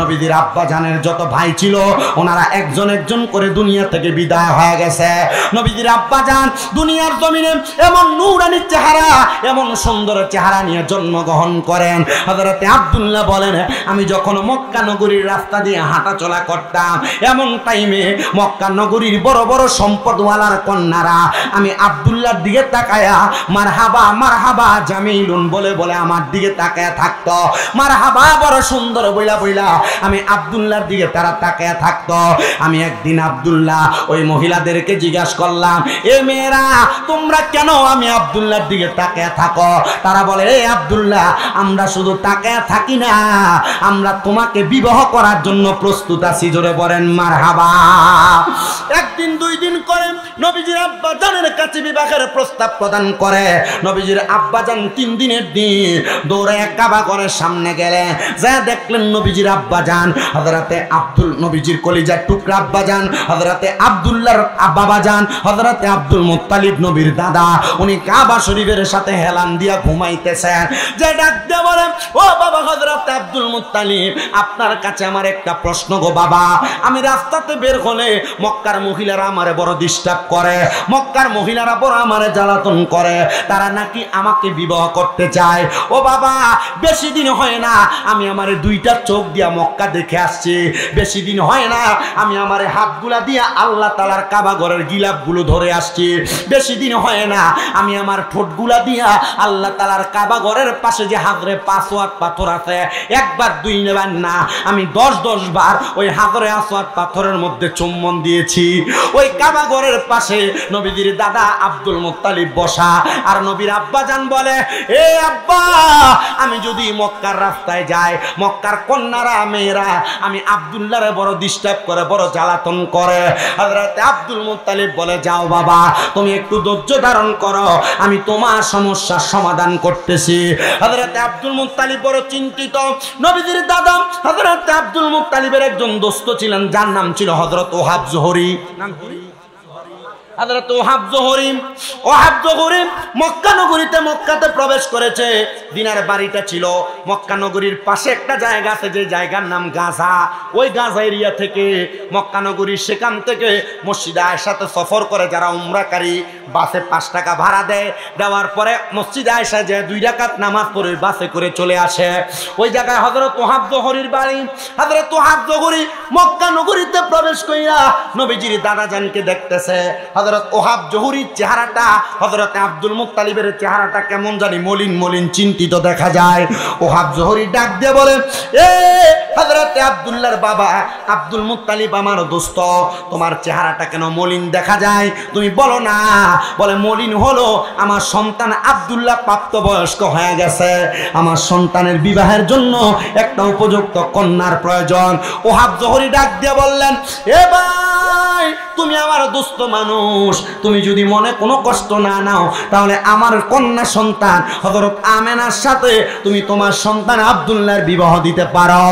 নবীজির আব্বা জানের যত ভাই ছিল ওনারা একজন একজন করে দুনিয়া থেকে বিদায় হয়ে গেছে। নবীজির আব্বা জান দুনিয়ার জমিনে এমন নূরানি চেহারা, এমন সুন্দর চেহারা নিয়ে জন্মগ্রহণ করেন। হযরতে আব্দুল্লাহ বলেন আমি যখন মক্কা নগরীর রাস্তা দিয়ে হাঁটা চলা করতাম, এমন টাইমে মক্কা নগরীর বড় বড় সম্পদওয়ালার কন্যারা আমি আব্দুল্লাহর দিকে তাকায়া মারহাবা মারহাবা জামিলুন বলে বলে আমার দিকে তাকায়া থাকতো। মারহাবা বড় সুন্দর বইলা বইলা আমি আব্দুল্লাহর দিকে তারা তাকায়া থাকতো। আমি একদিন আব্দুল্লাহ ওই মহিলাদেরকে জিজ্ঞাসা করলাম, এ মেয়েরা তোমরা কেন আমি আব্দুল্লাহর দিকে তাকায়া থাকো? তারা বলে এ আব্দুল্লাহ, আমরা শুধু তাকায়া থাকি না, আমরা তোমাকে বিবাহ করার জন্য প্রস্তুত আছি। জোরে বলেন মারহাবা। একদিন দুই দিন করে নবীজির আব্বা জানের কাছে বিবাহের প্রস্তাব প্রদান করে। নবীজির আব্বা জান 3 দিনের দিন দৌড়ে কাবা ঘরের সামনে গেলেন, যা দেখলেন নবীজির আব্বা জান হযরতে নবীজির কলিজার টুকরা আব্বা জান হযরতে আব্দুল্লাহর বাবা জান হযরতে আব্দুল মুত্তালিব নবীর দাদা, উনি কাবা শরীফের সাথে হেলান দিয়া ঘুমাইতেছেন। যে ডাক দিয়ে বলেন ও বাবা হযরতে আব্দুল মুত্তালিব, আপনার কাছে আমার একটা প্রশ্ন গো বাবা। আমি রাস্তাতে বের হলে মক্কার মহিলারা আমারে বড় ডিস্টার্ব করে, মক্কার মহিলারা বড় আমারে জ্বালাতন করে, তারা নাকি আমাকে বিবাহ করতে চায়। ও বাবা বেশি দিন হয় না আমি আমারে 2টা চোখ দিয়া মক্কা দেখে আসছি, বেশি দিন হয় না আমি আমারে হাতগুলা দিয়া আল্লাহ তাআলার কাবা ঘরের গিলাপগুলো ধরে আসছি, বেশি দিন হয় না আমি আমার ঠোঁটগুলা দিয়া আল্লাহ তাআলার কাবা ঘরের পাশে যে হাজরে 5 ওয়াক্ত পাথর আছে, একবার 2 বার না আমি 10 বার ওই হাজরে আসওয়াদ পাথরের মধ্যে চুম্বন দিয়েছি। ওই কাবা ঘরের পাশে নবীজির দাদা আব্দুল মুত্তালিব বসা, আর নবীর আব্বা জান বলে এ আব্বা, আমি যদি মক্কার রাস্তায় যাই, মক্কার কন্যারা মেয়েরা আমি আব্দুল্লাহরে বড় ডিস্টার্ব করে, বড় জ্বালাতন করে। হযরতে আব্দুল মুত্তালিব বলে যাও বাবা তুমি একটু ধৈর্য ধারণ করো, আমি তোমার সমস্যার সমাধান করতেছি। হযরতে আব্দুল মুত্তালিব বড় চিন্তিত। নবীজির দাদা হযরতে আব্দুল মুত্তালিবের একজন দোস্ত ছিলেন, যার নাম ছিল হযরত ওহাব জোহরি। হযরত ওহাব জোহরি মক্কা নগরীতে মক্কাতে প্রবেশ করেছে। দিনার বাড়িটা ছিল মক্কা নগরীর পাশে একটা জায়গা আছে, যে জায়গার নাম গাজা। ওই গাজা এরিয়া থেকে মক্কা নগরীর সেখান থেকে মসজিদে আয়েশাতে সফর করে যারা উমরাকারী, বাসে 5 টাকা ভাড়া দেয়, দেওয়ার পরে মসজিদে আয়েশা যে 2 রাকাত নামাজ পড়ে বাসে করে চলে আসে। ওই জায়গায় হযরত ওহাব জোহরির বাড়ি। হযরত ওহাব জোহরি মক্কা নগরীতে প্রবেশ কইরা নবীজির দাদা জানকে দেখতেছে। হযরত ওহাব জহুরির চেহারাটা হযরত আব্দুল মুত্তালিবের চেহারাটা কেমন জানি মলিন মলিন চিন্তিত দেখা যায়। ওহাব জহুরি ডাক দিয়ে বলে, এ হযরত আব্দুল্লাহর বাবা আব্দুল মুত্তালিব আমার দোস্ত, তোমার চেহারাটা কেন মলিন দেখা যায়? তুমি বলো না। বলে, মলিন হলো আমার সন্তান আব্দুল্লাহ প্রাপ্তবয়স্ক হয়ে গেছে, আমার সন্তানের বিবাহের জন্য একটা উপযুক্ত কন্যার প্রয়োজন। ওহাব জহুরি ডাক দিয়ে বললেন, এ ভাই, তুমি আমার দোস্ত মানুষ, তুমি যদি মনে কোনো কষ্ট না নাও তাহলে আমার কন্যা সন্তান হযরত আমেনার সাথে তুমি তোমার সন্তান আব্দুল্লাহর বিবাহ দিতে পারো।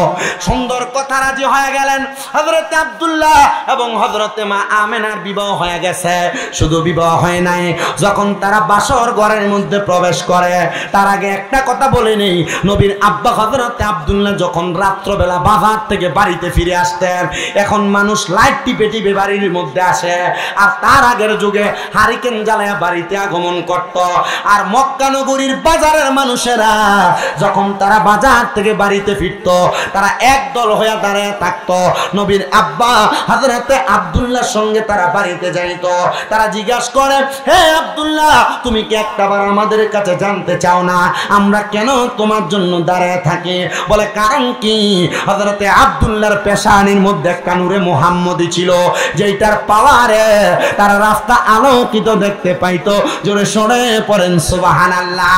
সুন্দর কথা, রাজি হয়ে গেলেন হযরত আব্দুল্লাহ এবং হযরতে মা আমেনার বিবাহ হয়ে গেছে। শুধু বিবাহ হয় নাই, যখন তারা বাসর ঘরের মধ্যে প্রবেশ করে তার আগে একটা কথা বলে নেই, নবীর আব্বা হযরতে আব্দুল্লাহ যখন রাত্রবেলা বাজার থেকে বাড়িতে ফিরে আসতেন, এখন মানুষ লাইট টিপে টিপে বাড়ির মধ্যে আসে, আর তার আগের যুগে হারিকেন জ্বালায়া বাড়িতে আগমন করত। আর মক্কা নগরীর বাজারের মানুষেরা যখন তারা বাজার থেকে বাড়িতে ফিরত, তারা একদল হয়ে দাঁড়িয়ে থাকতো। নবীর আব্বা হযরতে আব্দুল্লাহর সঙ্গে তারা বাড়িতে যাইত। তারা জিজ্ঞাসা করে, হে আব্দুল্লাহ, তুমি কি একটাবার আমাদের কাছে জানতে চাও না আমরা কেন তোমার জন্য দাঁড়িয়ে থাকি? বলে, কারণ কি? হযরতে আব্দুল্লাহর পেশানির মধ্যে একটা নূরে মুহাম্মদী ছিল, যেটার পাওয়ারে তারা রাস্তা আলোকিত দেখতে পাইতো। জোরে সরে পড়েন সুবহানাল্লাহ।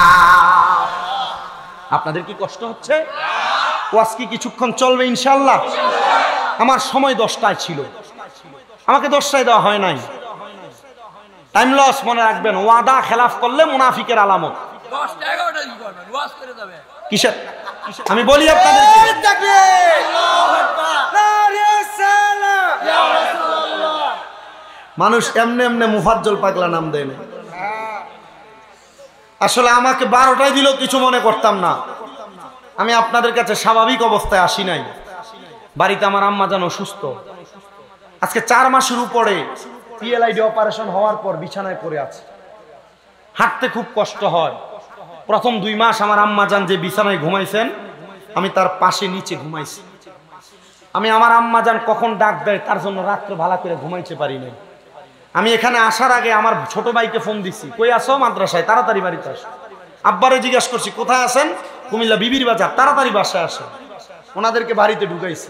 আপনাদের কি কষ্ট হচ্ছে? ওয়াজ কি কিছুক্ষণ চলবে ইনশাআল্লাহ? আমার সময় 10টায় ছিল, আমাকে 10টায় দেওয়া হয় নাই। টাইম লস মনে রাখবেন, ওয়াদা খেলাফ করলে মুনাফিকের আলামত। কিসের? আমি বলি আপনাদের, মানুষ এমনি এমনি মুফাজ্জল পাগলা নাম দেয় না। আসলে আমাকে 12টায় দিলেও কিছু মনে করতাম না। আমি আপনাদের কাছে স্বাভাবিক অবস্থায় আসি নাই। বাড়িতে আমার আম্মা জান অসুস্থ, আজকে 4 মাসের উপরে পিএলআইডি অপারেশন হওয়ার পর বিছানায় পড়ে আছে, হাঁটতে খুব কষ্ট হয়। প্রথম 2 মাস আমার আম্মা জান যে বিছানায় ঘুমাইছেন, আমি তার পাশে নিচে ঘুমাইছি। আমি আমার আম্মা জান কখন ডাক দেয় তার জন্য রাত্রে ভালো করে ঘুমাইতে পারি নাই। আমি এখানে আসার আগে আমার ছোট ভাইকে ফোন দিছি, কই আসো? মাদ্রাসায়, তাড়াতাড়ি বাড়িতে আসো। আব্বারে জিজ্ঞাসা করছি, কোথায় আছেন? কুমিল্লা বিবির বাজার, তাড়াতাড়ি বাসায় আসে। ওনাদেরকে বাড়িতে ঢুকাইছি।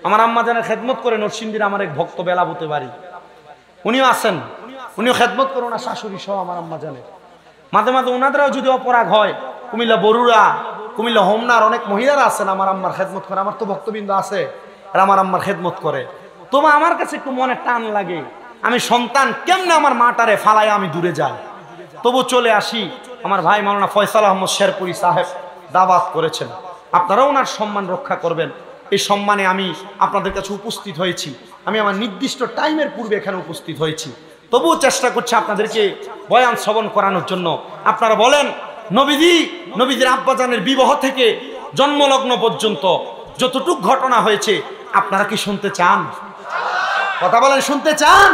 আমার আম্মা জানের খেদমত করে নরসিংদীর আমার এক ভক্ত বেলাবুতে বাড়ি, উনিও আছেন, উনিও খেদমত করে ওনার শাশুড়ি সহ আমার আম্মা জানের। মাঝে মাঝে ওনাদেরও যদি অপরাগ হয়, কুমিল্লা বরুড়া, কুমিল্লা হোমনার অনেক মহিলারা আছেন আমার আম্মার খেদমত করে। আমার তো ভক্তবৃন্দ আছে, আর আমার আম্মার খেদমত করে। তবু আমার কাছে একটু মনে টান লাগে, আমি সন্তান কেমনে আমার মাটারে ফালায় আমি দূরে যাই। তবু চলে আসি। আমার ভাই মাওলানা ফয়সাল আহমদ শেরপুরি সাহেব দাওয়াত করেছেন, আপনারাও ওনার সম্মান রক্ষা করবেন। এই সম্মানে আমি আপনাদের কাছে উপস্থিত হয়েছি। আমি আমার নির্দিষ্ট টাইমের পূর্বে এখানে উপস্থিত হয়েছি। তবুও চেষ্টা করছি আপনাদেরকে বয়ান শ্রবণ করানোর জন্য। আপনারা বলেন, নবীজির আব্বাজানের বিবাহ থেকে জন্মলগ্ন পর্যন্ত যতটুক ঘটনা হয়েছে আপনারা কি শুনতে চান? কথা বলেন, শুনতে চান?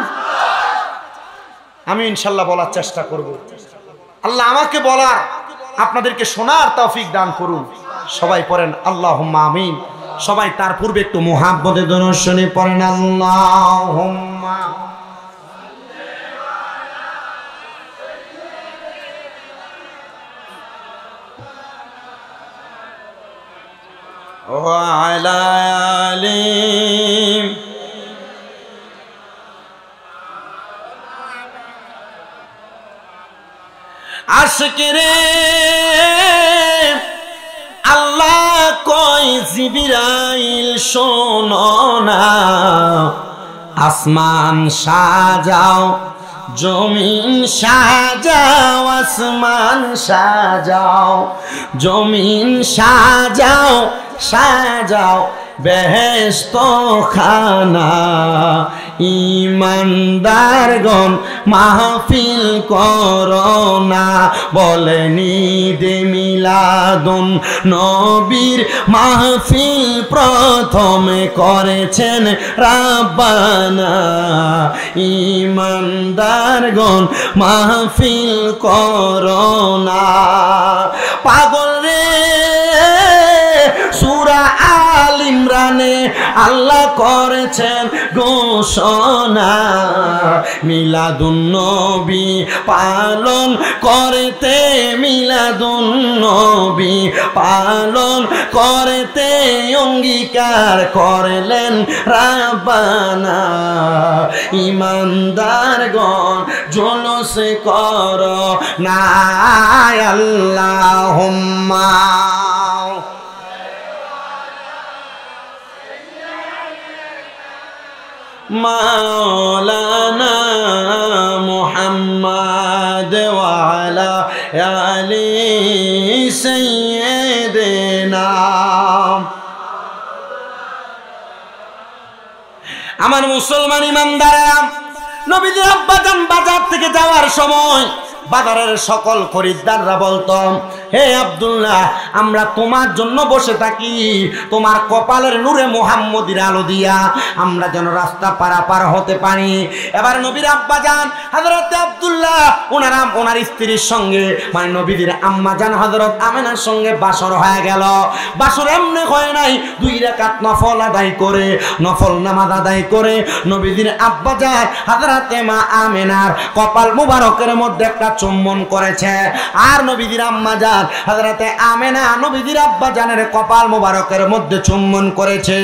আমি ইনশাল্লাহ বলার চেষ্টা করব। আল্লাহ আমাকে বলার, আপনাদেরকে শোনার তৌফিক দান করুন। সবাই পড়েন আল্লাহুম্মা আমিন। সবাই তার পূর্বে একটু মুহাব্বতে দরুদ শরীফ পড়েন, আল্লাহুম্মা ওয়া আলা আলি আশিকরে আল্লাহ কই জিবরাইল শোনো না, আসমান সাজাও, জমিন সাজাও, আসমান সাজাও, জমিন সাজাও, সাজাও বেহেশত খানা, ইমানদারগণ মাহফিল করোনা, বলেনি দে মিলাদুন নবীর মাহফিল প্রথমে করেছেন রাব্বানা, ইমানদারগণ মাহফিল করোনা। পাগল রে সূরা আল ইমরান কোরআনে আল্লাহ করেছেন ঘোষণা, মিলাদুন নবী পালন করতে, মিলাদুন নবী পালন করতে অঙ্গীকার করলেন রাব্বানা। ইমানদারগণ জুলুস কর না আল্লাহুম্মা। মাওলানা মুহাম্মদ ওয়া আলা আলি সাইয়্যিদিনা। আমার মুসলমান ইমানদারেরা, নবীজির আব্বাজান বাজার থেকে যাওয়ার সময় বাজারের সকল খরিদ্দাররা বলতো, হে আব্দুল্লাহ, আমরা তোমার জন্য বসে থাকি, তোমার কপালের নূরে মুহাম্মদীর আলো দিয়া আমরা যেন রাস্তা পারাপার হতে পারি। এবার নবীর আব্বাজান হযরত আব্দুল্লাহ ওনার স্ত্রীর সঙ্গে, মানে নবীর আম্মাজান হযরত আমেনার সঙ্গে বাসর হয়ে গেল। বাসর এমনি হয় নাই, 2 রাকাত নফল আদায় করে, নফল নামাজ আদায় করে নবীর আব্বাজান হযরত মা আমেনার কপাল মুবারকের মধ্যে একটা চুম্বন করেছে। আর নবীর আম্মাজান হযরতে আমেনা নবীর আব্বাজানের কপাল মোবারকের মধ্যে চুম্বন করেছে।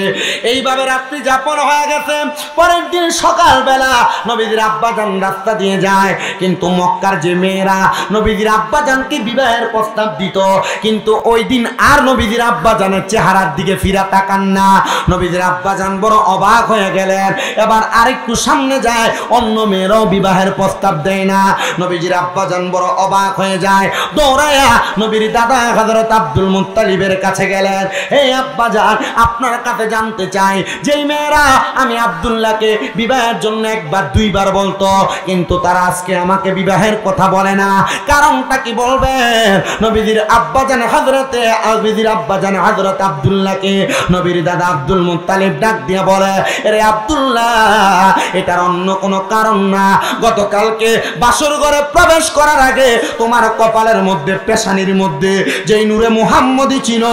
এইভাবে রাত্রি যাপন হয়ে গেছে। পরের দিন সকালবেলা নবীর আব্বাজান রাস্তা দিয়ে যায়, কিন্তু মক্কার যে মেয়েরা নবীর আব্বাজানকে বিবাহের প্রস্তাব দিত, কিন্তু ওই দিন আর নবীর আব্বাজানের চেহারার দিকে ফিরা তাকান না। নবীর আব্বাজান বড় অবাক হয়ে গেলেন। এবার আরেকটু সামনে যায়, অন্য মেয়েরাও বিবাহের প্রস্তাব দেয় না। নবীর আব্বাজান বড় অবাক হয়ে যায়, দৌড়ায়া নবীর দাদা হযরত আব্দুল মুত্তালিবের কাছে গেলেন। হে আব্বাজান, আপনার কাছে জানতে চাই, যেই মেয়েরা আমি আব্দুল্লাহকে বিবাহের জন্য 1বার 2বার বলতো, কিন্তু তারা আজকে আমাকে বিবাহের কথা বলে না, কারণটা কি বলবেন? নবীর আব্বাজান হযরত আব্দুল্লাহকে নবীর দাদা আব্দুল মুত্তালিব ডাক দিয়ে বলে, রে আব্দুল্লাহ, এটার অন্য কোনো কারণ না। গতকালকে বাসর ঘরে প্রবেশ করার আগে তোমার কপালের মধ্যে, পেশানির মধ্যে যেই নূরে মুহাম্মদী ছিল,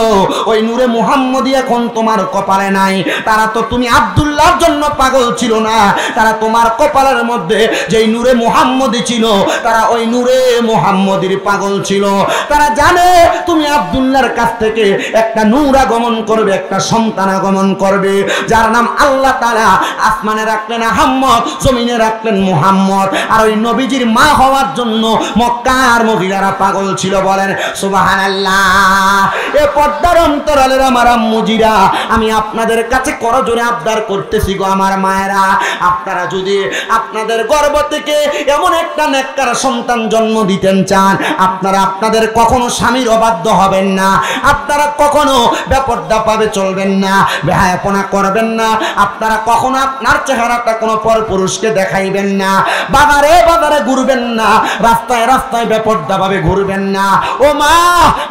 ওই নূরে মুহাম্মদী এখন তোমার কপালে নাই। তারা তো তুমি আব্দুল্লাহর জন্য পাগল ছিল না, তারা তোমার কপালের মধ্যে যেই নূরে মুহাম্মদী ছিল, তারা ওই নূরে মুহাম্মদীর পাগল ছিল। তারা জানে তুমি আব্দুল্লাহর কাছ থেকে একটা নূর আগমন করবে, একটা সন্তান আগমন করবে, যার নাম আল্লাহ তাআলা আসমানে রাখলেন আহম্মদ, জমিনে রাখলেন মুহাম্মদ। আর ওই নবীজির মা হওয়ার জন্য মক্কার মহিলারা পাগল ছিল। বলেন সুবহানাল্লাহ। এ পর্দার অন্তরালের আমার আম্মুজিরা, আমি আপনাদের কাছে করজোরে আবদার করতেছি গো আমার মায়েরা, আপনারা যদি আপনাদের গর্ভ থেকে এমন একটা নেককার সন্তান জন্ম দিতেন চান, আপনারা আপনাদের কখনো স্বামীর অবাধ্য হবেন না, আপনারা কখনো বেপর্দা পাবে চলবেন না, বেহায়াপনা করবেন না, আপনারা কখনো আপনার চেহারাটা কোনো পরপুরুষকে দেখাইবেন না, বাজারে বাজারে ঘুরবেন না, রাস্তায় রাস্তায় বেপর্দা ভাবে ঘুরবেন না। ও মা,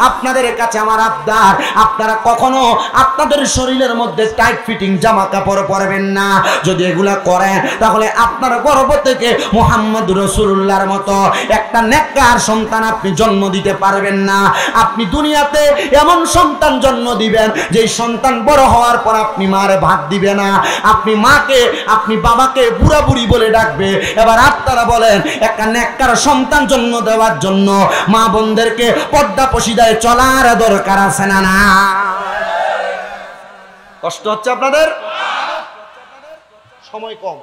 আপনাদের কাছে আমার আবদার, আপনারা কখনো আপনাদের শরীরের মধ্যে টাইট ফিটিং জামা কাপড় পরবেন না। যদি এগুলা করেন, তাহলে আপনার গর্ভ থেকে মুহাম্মদ রাসূলুল্লাহর মতো একটা নেককার সন্তান আপনি জন্ম দিতে পারবেন না। আপনি দুনিয়াতে এমন সন্তান জন্ম দিবেন, যেই সন্তান বড় হওয়ার পর আপনি মারে ভাত দিবে না, আপনি মাকে, আপনি বাবাকে বুড়া বুড়ি বলে ডাকবে। এবার আপনারা বলেন, একটা নেককার সন্তান জন্ম দেওয়ার জন্য মা বোনদেরকে পর্দা পশিদায় চলার দরকার আছে না? না, কষ্ট হচ্ছে আপনাদের? সময় কম,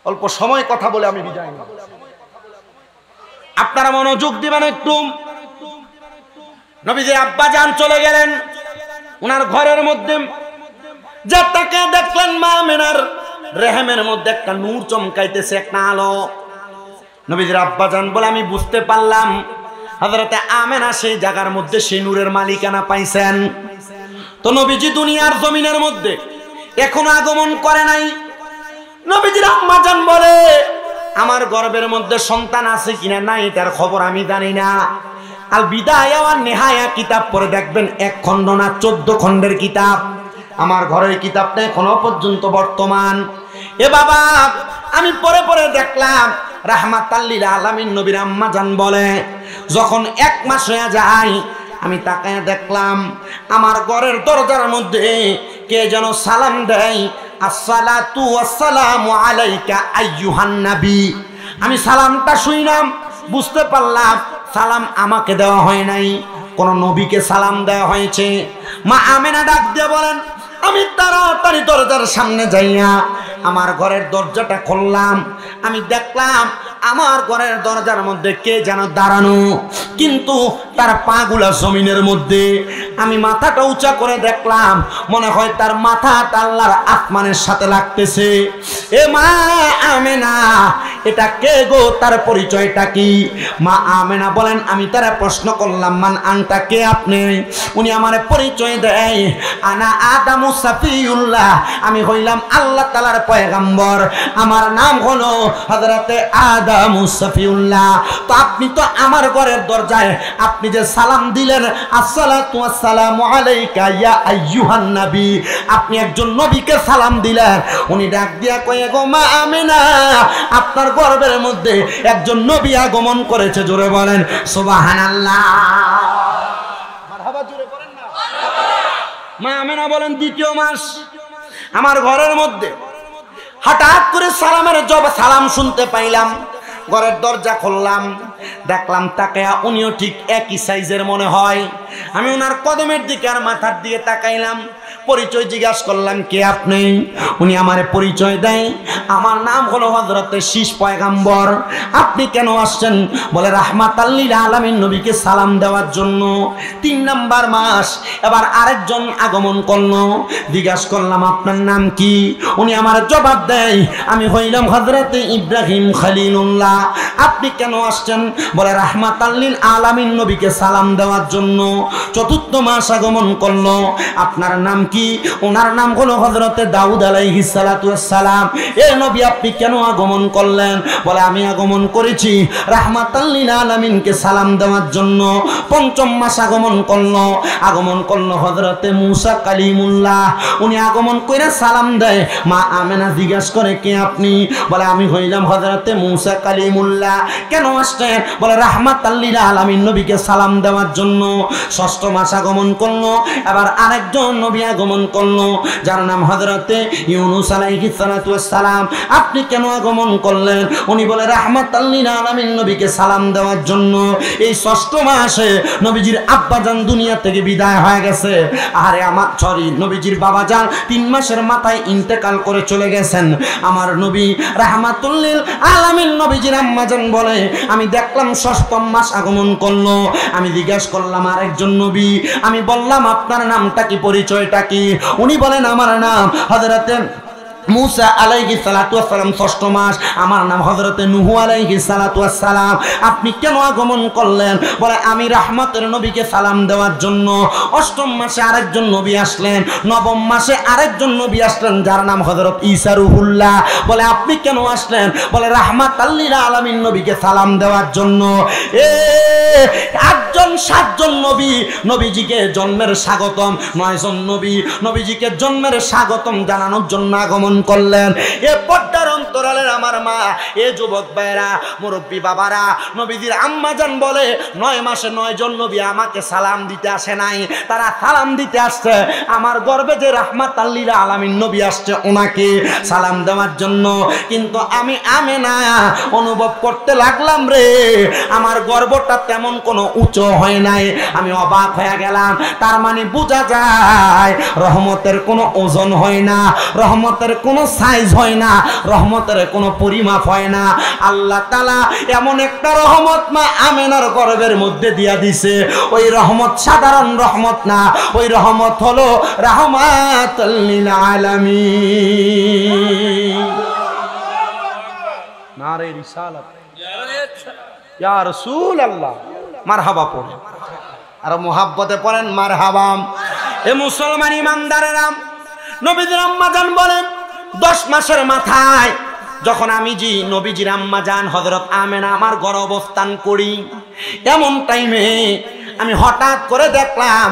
অল্প সময় কথা বলে আমি বিদায় নেব। আপনারা মনোযোগ দিবেন একটু। নবীজির আব্বাজান চলে গেলেন ওনার ঘরের মধ্যে, যে তাকে দেখলেন মা আমেনার রেহেমের মধ্যে একটা নূর চমকাইতেছে, একটা আলো। নবীজির আব্বাজান বলে, আমি বুঝতে পারলাম হযরতে আমেনা সেই জায়গার মধ্যে সেই নূরের মালিকানা পাইছেন। তো নবীজি দুনিয়ার জমিনের মধ্যে এখনো আগমন করে নাই। নবীজির আম্মাজান বলে, আমার গর্ভের মধ্যে সন্তান আছে কিনা নাই এটার খবর আমি জানি না। আল বিদায়া ওয়ান নিহায়া কিতাব পড়ে দেখবেন 1 খণ্ড না 14 খণ্ডের কিতাব। আমার ঘরের কিতাবটা এখনো পর্যন্ত বর্তমান। এ বাবা, আমি পরে পরে দেখলাম রাহমাতাল লিল আলামিন নবীর আম্মাজান বলে, যখন 1 মাস হয়ে যায় আমি তাকায় দেখলাম আমার ঘরের দরজার মধ্যে কে যেন সালাম দেয়, আসসালাতু ওয়াসসালামু আলাইকা আইয়ুহান নবী। আমি সালামটা শুনলাম, বুঝতে পারলাম সালাম আমাকে দেওয়া হয় নাই, কোন নবীকে সালাম দেওয়া হয়েছে। মা আমেনা ডাক দিয়ে বলেন, আমি তাড়াতাড়ি দরজার সামনে যাইয়া আমার ঘরের দরজাটা খুললাম। আমি দেখলাম আমার ঘরের দরজার মধ্যে কে যেন দাঁড়ানো, কিন্তু তার পাগুলা জমিনের মধ্যে। আমি মাথাটা উঁচা করে দেখলাম, মনে হয় তার মাথাটা আল্লাহর আসমানের সাথে লাগতেছে। এ মা আমেনা, এটা কে গো, তার পরিচয়টা কি? মা আমেনা বলেন, আমি তারা প্রশ্ন করলাম, মান আনটা, কে আপনি? উনি আমার পরিচয় দেয়, আনা আদামু সাফিউল্লাহ, আমি হইলাম আল্লাহ তাআলার পয়গম্বর, আমার নাম হলো হযরতে আদামু সাফিউল্লাহ। তো আপনি তো আমার ঘরের দরজায় আপনি যে সালাম দিলেন, আসসালাতু ওয়াসসালামু আলাইকা ইয়া আইয়ুহান নবী, আপনি একজন নবীকে সালাম দিলেন। উনি ডাক দিয়া কয়ে, গো মা আমেনা, আপনার গর্ভের মধ্যে একজন নবী আগমন করেছে। জোরে বলেন সুবহানাল্লাহ, মারহাবা, জোরে বলেন না। মা আমেনা বলেন, দ্বিতীয় মাস আমার ঘরের মধ্যে হঠাৎ করে সালামের জবাব, সালাম শুনতে পাইলাম। ঘরের দরজা খুললাম, দেখলাম তাকায়া উনিও ঠিক একই সাইজের মনে হয়। আমি ওনার কদমের দিকে আর মাথার দিকে তাকাইলাম, পরিচয় জিজ্ঞাসা করলাম, কে আপনি? উনি আমারে পরিচয় দেয়, আমার নাম হলো হযরতে শীষ পয়গম্বর। আপনি কেন আসছেন? বলে রাহমাতাল লিল আলামিন নবীকে সালাম দেওয়ার জন্য। 3 নাম্বার মাস এবার আরেকজন আগমন করলো, জিজ্ঞাসা করলাম, আপনার নাম কি? উনি আমার জবাব দেয়, আমি হইলাম হযরতে ইব্রাহিম খলিলুল্লাহ। আপনি কেন আসছেন? বলে রাহমাতাল লিল আলামিন নবীকে সালাম দেওয়ার জন্য। 4th মাস আগমন করলো, আপনার নাম কি? ওনার নাম হলো হযরতে দাউদ আলাইহিস সালাতু ওয়াস সালাম। এই নবী আপনি কেন আগমন করলেন? বলে আমি আগমন করেছি রাহমাতাল লিল আলামিনকে সালাম দেওয়ার জন্য। 5ম মাস আগমন করলো হযরতে মূসা কালিমুল্লাহ। উনি আগমন কইরা সালাম দেয়। মা আমেনা জিজ্ঞাসা করে, কে আপনি? বলে আমি হইলাম হযরতে মূসা কালিমুল্লাহ। কেন আসছেন? বলে রাহমাতাল লিল আলামিন নবীকে সালাম দেওয়ার জন্য। 6ষ্ঠ মাস আগমন করলো, এবার আরেকজন নবী আগমন করলো, যার নাম হযরতে ইউনুস আলাইহিস সালাতু ওয়াস সালাম। আপনি কেন আগমন করলেন? উনি বলে রাহমাতাল লিল আলামিন নবীকে সালাম দেওয়ার জন্য। এই 6ষ্ঠ মাসে নবীজির আব্বাজান দুনিয়া থেকে বিদায় হয়ে গেছে। আরে আমার নবীজির বাবাজান 3 মাসের মাথায় ইন্তেকাল করে চলে গেছেন। আমার নবী রাহমাতুল লিল আলামিন নবীজির আম্মাজান বলে, আমি দেখলাম 6ম মাস আগমন করলো। আমি জিজ্ঞাসা করলাম, আরেকজন নবী। আমি বললাম, আপনার নামটা কি, পরিচয়টা কি? উনি বলেন, আমার নাম হযরতে মূসা আলাইহিস সালাতু ওয়াস সালাম। 6ষ্ঠ মাস, আমার নাম হযরতে নূহ আলাইহিস সালাতু ওয়াস সালাম। আপনি কেন আগমন করলেন? বলে আমি রাহমাতের নবীকে সালাম দেওয়ার জন্য। 8ম মাসে আরেকজন নবী আসলেন, 9ম মাসে আরেকজন নবী আসলেন, যার নাম হযরত ঈসা রূহুল্লাহ। বলে আপনি কেন আসলেন? বলে রাহমাতাল লিল আলামিন নবীকে সালাম দেওয়ার জন্য। 8জন 7জন নবী নবীজিকে জন্মের স্বাগতম, 9 জন নবী নবীজিকে জন্মের স্বাগতম জানানোর জন্য আগমন করলেন। এ পর্দার অন্তরালের আমার মা, এ যুবক ভাইরা, মুরব্বী বাবারা, নবীজির আম্মাজান বলে 9 মাসে 9 জন নবী আমাকে সালাম দিতে আসে নাই, তারা সালাম দিতে আসছে আমার গর্বে যে রাহমাতাল লিল আলামিন নবী আসছে ওনাকে সালাম দেওয়ার জন্য। কিন্তু আমি আমেনা অনুভব করতে লাগলাম, রে আমার গর্বটা তেমন কোনো উঁচু হয় নাই। আমি অবাক হয়ে গেলাম। তার মানে বোঝা যায় রহমতের কোনো ওজন হয় না, রহমতের কোনো সাইজ হয় না, রহমতের কোনো পরিমাপ হয় না। আল্লাহ তাআলা এমন একটা রহমত মা আমেনার গর্ভের মধ্যে দিয়া দিছে। ওই রহমত সাধারণ রহমত না, ওই রহমত হলো রাহমাতুল লিল আলামিন। নারে রিসালাত, ইয়া রাসূলুল্লাহ, মারহাবা পড়ে আর মুহাব্বতে পড়েন মারহাবা। এ মুসলমান ইমানদারেরা, নবীজির আম্মাজান বলেন 10 মাসের মাথায় যখন আমি নবীজির আম্মাজান হযরত আমেনা আমার ঘরে অবস্থান করি, এমন টাইমে আমি হঠাৎ করে দেখলাম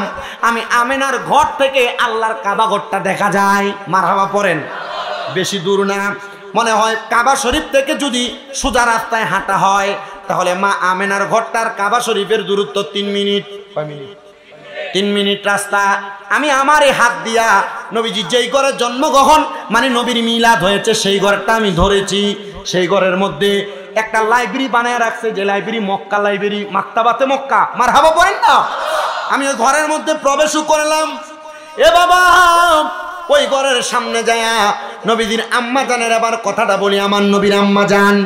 আমি আমেনার ঘর থেকে আল্লাহর কাবা ঘরটা দেখা যায়। মারহাবা পড়েন। বেশি দূর না, মনে হয় কাবা শরীফ থেকে যদি সোজা রাস্তায় হাঁটা হয় তাহলে মা আমেনার ঘরটার কাবা শরীফের দূরত্ব 3 মিনিট। 5 মিনিট? 3 মিনিট রাস্তা। আমি আমার এই হাত দিয়া নবীজি যেই ঘরে জন্মগ্রহণ মানে নবীর মিলাদ হয়েছে সেই ঘরটা আমি ধরেছি। সেই ঘরের মধ্যে একটা লাইব্রেরি বানায় রাখছে, যে লাইব্রেরি মক্কা লাইব্রেরি, মাকতাবাতে মক্কা, মারহাবা পড়েন না। আমি ওই ঘরের মধ্যে প্রবেশও করলাম। এ বাবা, ওই ঘরের সামনে যায়া নবীজির আম্মা জানের আবার কথাটা বলি, আমার নবীর আম্মা জান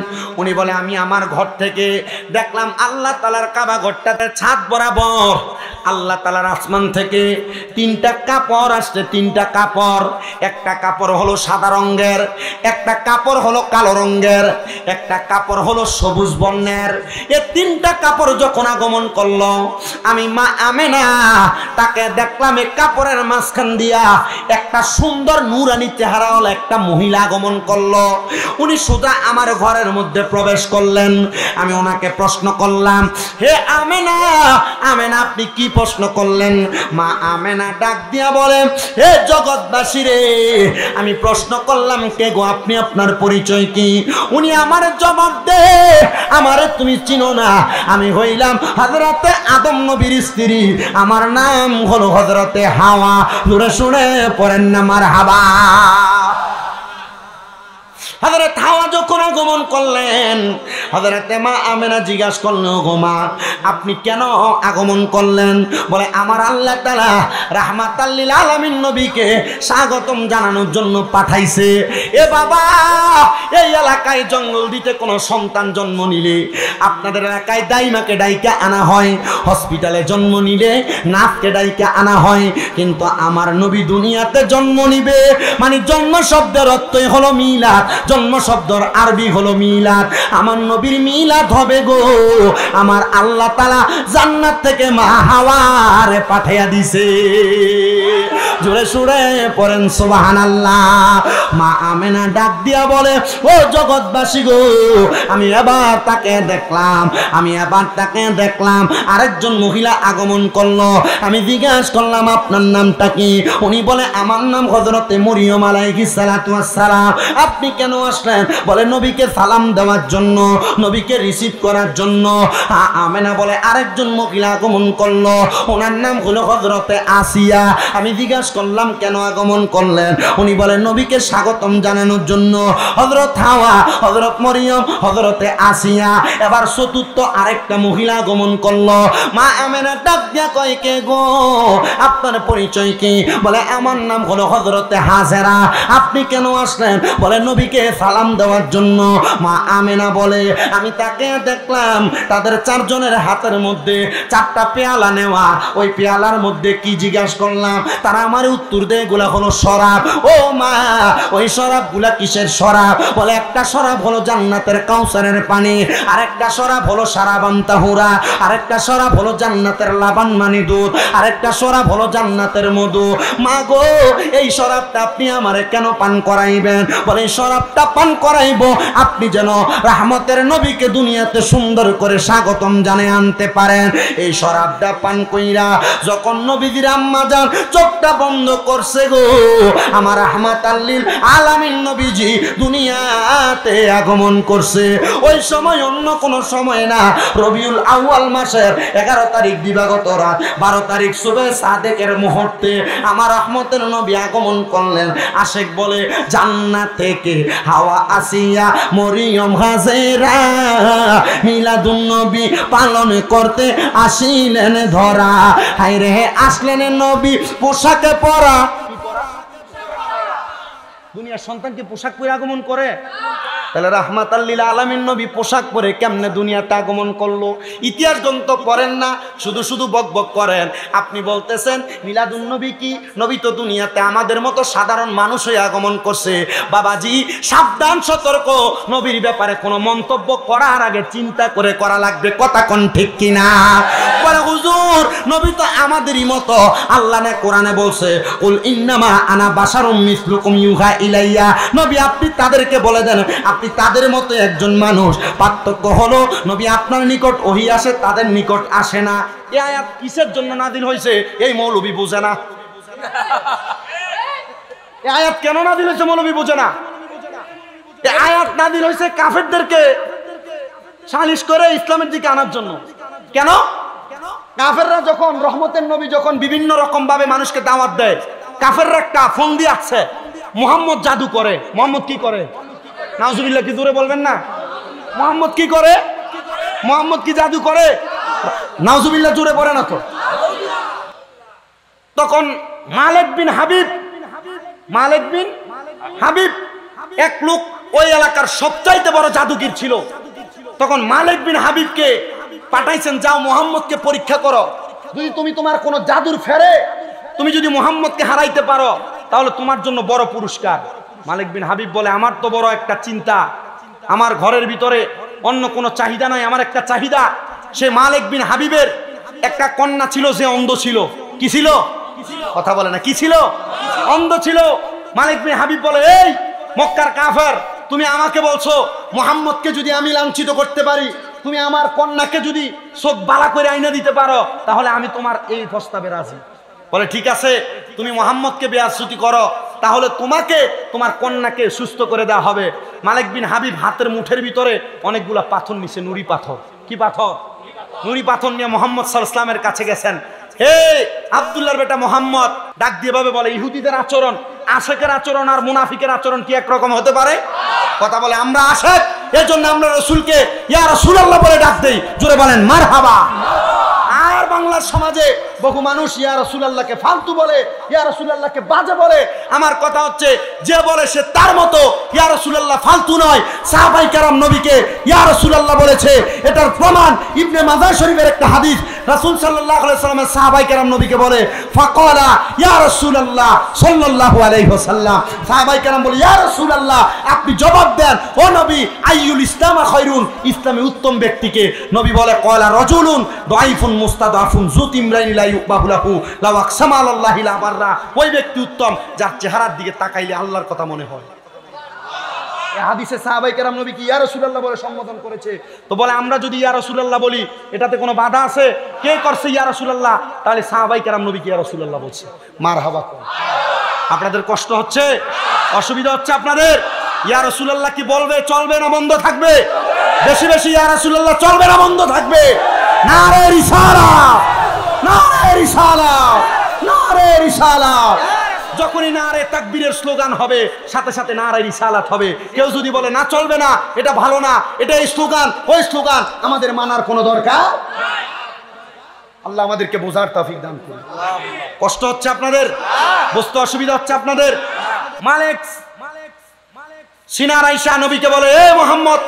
উনি বলে, আমি আমার ঘর থেকে দেখলাম আল্লাহ তাআলার কাবা ঘরটাতে ছাদ বরাবর আল্লাহ তাআলার আসমান থেকে 3টা কাপড় আসছে। 3টা কাপড়, একটা কাপড় হলো সাদা রঙের, একটা কাপড় হলো কালো রঙের, একটা কাপড় হলো সবুজ বর্ণের। এই 3টা কাপড় যখন আগমন করলো, আমি মা আমেনা তাকে দেখলাম এই কাপড়ের মাঝখান দিয়া একটা সুন্দর নূরানী চেহারাওয়ালা একটা মহিলা আগমন করলো। উনি সোজা আমার ঘরের মধ্যে প্রবেশ করলেন। আমি ওনাকে প্রশ্ন করলাম, হে আমেনা, আমেনা আপনি কি প্রশ্ন করলেন? মা আমেনা ডাক দিয়া বলে, হে জগৎবাসী রে, আমি প্রশ্ন করলাম কে গো আপনি, আপনার পরিচয় কি? উনি আমার জবাব দে, আমারে তুমি চিনো না, আমি হইলাম হযরতে আদম নবীর স্ত্রী, আমার নাম হলো হযরতে হাওয়া। জোরে শুনে পড়েন না মারহাবা। হযরত হাওয়া যখন আগমন করলেন, হযরতে মা আমেনা জিজ্ঞাসা করলেন, গো মা আপনি কেন আগমন করলেন? বলে, আমার আল্লাহ তাআলা রাহমাতাল লিল আলামিন নবীকে স্বাগতম জানানোর জন্য পাঠাইছে। এ বাবা, এই এলাকায় জঙ্গল দিতে কোনো সন্তান জন্ম নিলে আপনাদের এলাকায় দাইমাকে ডাইকা আনা হয়, হসপিটালে জন্ম নিলে নাথকে ডাইকা আনা হয়, কিন্তু আমার নবী দুনিয়াতে জন্ম নিবে মানে জন্ম শব্দের অর্থই হলো মিলাদ, জন্ম শব্দর আরবি হলো মিলাদ। আমার নবীর মিলাদ হবে গো, আমার আল্লাহ তাআলা জান্নাত থেকে মা হাওয়ারে পাঠিয়ে দিছে। জোরে সুরে পড়েন সুবহানাল্লাহ। মা আমেনা ডাক দিয়া বলে, ও জগৎবাসী গো, আমি এবার তাকে দেখলাম আরেকজন মহিলা আগমন করলো। আমি জিজ্ঞাসা করলাম আপনার নামটা কি? উনি বলে, আমার নাম হযরতে মরিয়ম আলাইহিস সালাতু ওয়াস সালাম। আপনি কেন আসলেন? বলে, নবীকে সালাম দেওয়ার জন্য, নবীকে রিসিভ করার জন্য। আমেনা বলে, আরেকজন মহিলা আগমন করলো, ওনার নাম হলো হযরতে আসিয়া। আমি জিজ্ঞাসা করলাম কেন আগমন করলেন? উনি বলে, নবীকে স্বাগতম জানানোর জন্য। হযরত হাওয়া, হযরত মরিয়ম, হযরতে আসিয়া, এবার চতুর্থ আরেকটা মহিলা আগমন করলো। মা আমেনা ডাক দিয়া কয়, কে গো আপনার পরিচয় কি? বলে, আমার নাম হলো হযরতে হাজেরা। আপনি কেন আসলেন? বলে, নবীকে সালাম দেওয়ার জন্য। মা আমেনা বলে, আমি তাকে দেখলাম তাদের 4 জনের হাতের মধ্যে 4টা পেয়ালা নেওয়া। ওই পেয়ালার মধ্যে কি জিজ্ঞাসা করলাম, তারা আমার উত্তর দেয় এগুলা হলো শরাব। ও মা, ওই শরাব গুলা কিসের শরাব? বলে, একটা শরাব হলো জান্নাতের কাউসারের পানি, আরেকটা শরাব হলো সারাবান তাহুরা, আরেকটা শরাব হলো জান্নাতের লাবান মানি দুধ, আরেকটা শরাব হলো জান্নাতের মধু। মা গো, এই শরাবটা আপনি আমারে কেন পান করাইবেন? বলে, এই শরাবটা পান করাইবো আপনি যেন রাহমতের নবীকে দুনিয়াতে সুন্দর করে স্বাগতম জানে আনতে পারেন। এই শরাবটা পান কইরা যখন নবীজির আম্মা জান চোখটা বন্ধ করছে গো, আমার রাহমাতাল লিল আলামিন নবীজি দুনিয়াতে আগমন করছে। ওই সময় অন্য কোন সময় না, রবিউল আউয়াল মাসের 11 তারিখ দিবাগত রাত 12 তারিখ সুবে সাদেকের মুহূর্তে আমার রহমতের নবী আগমন করলেন। আশেক বলে, জান্নাত থেকে হাওয়া আসিয়া মরিয়ম হাজেরা মিলাদুন নবী পালন করতে আসিলেন ধরা। হায়রে আসলেন নবী পোশাকে পরা। দুনিয়ার সন্তানকে পোশাক পরে আগমন করে? তাহলে রাহমাতাল লিল আলামিন নবী পোশাক পরে কেমনে দুনিয়াতে আগমন করলো? ইতিহাস গ্রন্থ পড়েন না, শুধু শুধু বকবক করেন। আপনি বলতেছেন মিলাদুন নবী কি? নবী তো দুনিয়াতে আমাদের মতো সাধারণ মানুষ হয়ে আগমন করছে। বাবাজি সাবধান, সতর্ক, নবীর ব্যাপারে কোনো মন্তব্য করার আগে চিন্তা করে করা লাগবে। কথা কোন ঠিক কিনা? বলে, হুজুর নবী তো আমাদেরই মতো। আল্লাহ না কোরআনে বলছে, কুল ইন্নামা আনা বাশারুম মিসলুকুম ইউহা ইলাইয়া। নবী আপনি তাদেরকে বলে দেন আপনি তাদের মতো একজন মানুষ। পার্থক্য হলো নবী আপনার নিকট ওহী আসে, তাদের নিকট আসে না। এই আয়াত কিসের জন্য নাযিল হয়েছে এই মৌলবী বুঝে না। এই আয়াত কেন নাযিল হয়েছে মৌলবী বুঝে না। এই আয়াত নাযিল হয়েছে কাফেরদেরকে সালিশ করে ইসলামের দিকে আনার জন্য। কেন? কাফেররা যখন রহমতের নবী যখন বিভিন্ন রকম ভাবে মানুষকে দাওয়াত দেয়, কাফেররা একটা ফোন দিয়ে আসছে মুহাম্মদ জাদু করে। মুহাম্মদ কি করে? নাউজুবিল্লাহ, কি জোরে বলবেন না? মুহাম্মদ কি করে? মুহাম্মদ কি জাদু করে? নাউজুবিল্লাহ জোরে পড়ে না তো। তখন মালিক বিন হাবিব এক লোক ওই এলাকার সবচাইতে বড় জাদুগির ছিল। তখন মালিক বিন হাবিবকে পাঠাইছেন, যাও মুহাম্মদকে পরীক্ষা করো, যদি তুমি তোমার কোনো জাদুর ফেরে তুমি যদি মুহাম্মদকে হারাইতে পারো তাহলে তোমার জন্য বড় পুরস্কার। মালিক বিন হাবিব বলে, আমার তো বড় একটা চিন্তা, আমার ঘরের ভিতরে অন্য কোনো চাহিদা নাই, আমার একটা চাহিদা। সে মালিক বিন হাবিবের একটা কন্যা ছিল যে অন্ধ ছিল। কি ছিল? কথা বলে না, কি ছিল? অন্ধ ছিল। মালিক বিন হাবিব বলে, এই মক্কার কাফের, তুমি আমাকে বলছো মুহাম্মদকে যদি আমি লাঞ্ছিত করতে পারি, তুমি আমার কন্যাকে যদি চোখ বালা করে আইনা দিতে পারো, তাহলে আমি তোমার এই প্রস্তাবে রাজি। বলে, ঠিক আছে, তুমি মুহাম্মদকে বেয়াসুতি করো, তাহলে তোমাকে তোমার কন্যাকে সুস্থ করে দেওয়া হবে। মালিক বিন হাবিব হাতের মুঠের ভিতরে অনেকগুলা পাথর নিছে, নুরি পাথর। কি পাথর? নুরি পাথর নিয়ে মুহাম্মদ সাল্লাল্লাহু আলাইহি ওয়াসাল্লামের কাছে গেছেন। হে আব্দুল্লাহর বেটা মুহাম্মদ, ডাক দিয়ে ভাবে বলে, ইহুদিদের আচরণ, আশেকের আচরণ আর মুনাফিকের আচরণ কি একরকম হতে পারে? কথা বলে, আমরা আশেক, এজন্য আমরা রাসূলকে ইয়া রাসূলুল্লাহ বলে ডাক দেই। জোরে বলেন মারহাবা। আর বাংলার সমাজে বহু মানুষ ইয়া রাসূলুল্লাহকে ফালতু বলে, ইয়া রাসূলুল্লাহকে বাজে বলে। আমার কথা হচ্ছে, যে বলে সে তার মতো, ইয়া রাসূলুল্লাহ ফালতু নয়। সাহাবায়ে কেরাম নবীকে ইয়া রাসূলুল্লাহ বলেছে, এটার প্রমাণ ইবনে মাজাহ শরীফের একটা হাদিস। রাসূল সাল্লাল্লাহু আলাইহি ওয়াসাল্লাম সাহাবায়ে কেরাম নবীকে বলে, ফাকালা ইয়া রাসূলুল্লাহ সাল্লাল্লাহু আলাইহি ওয়াসাল্লাম, সাহাবায়ে কেরাম বলে, ইয়া রাসূলুল্লাহ আপনি জবাব দেন, ও নবী, আইয়ুল ইসলাম খায়রুন, ইসলামে উত্তম ব্যক্তিকে? নবী বলে, ক্বালা রাজুলুন দাঈফুন মুস্তাদাফুন যু তিমরাইন লা ইউবাহু লাহু লাউ আকসামা আলাল্লাহি লা বাররা। ওই ব্যক্তি উত্তম যার চেহারার দিকে তাকাইলে আল্লাহর কথা মনে হয়। এই হাদিসে সাহাবায়ে কেরাম নবী কি ইয়া রাসূলুল্লাহ বলে সম্বোধন করেছে। তো বলে, আমরা যদি ইয়া রাসূলুল্লাহ বলি এটাতে কোনো বাধা আছে? কে করছে ইয়া রাসূলুল্লাহ? তাহলে সাহাবায়ে কেরাম নবী কি ইয়া রাসূলুল্লাহ বলছে। মারহাবা। আপনাদের কষ্ট হচ্ছে, অসুবিধা হচ্ছে আপনাদের? ইয়া রাসূলুল্লাহ কি বলবে, চলবে না বন্ধ থাকবে? বেশি বেশি ইয়া রাসূলুল্লাহ চলবে না বন্ধ থাকবে? নারে রিসালাত, নারে রিসালাত, নারে রিসালাত। যখনই নারে তাকবীরের স্লোগান হবে, সাথে সাথে নারে রিসালাত হবে। কেউ যদি বলে না চলবে না, এটা ভালো না, এটা এই স্লোগান ওই স্লোগান, আমাদের মানার কোনো দরকার। আল্লাহ আমাদেরকে বোঝার তৌফিক দান করুন। কষ্ট হচ্ছে আপনাদের, বুঝতে অসুবিধা হচ্ছে আপনাদের? মালিক সিনার আয়েশা নবীকে বলে, এ মুহাম্মদ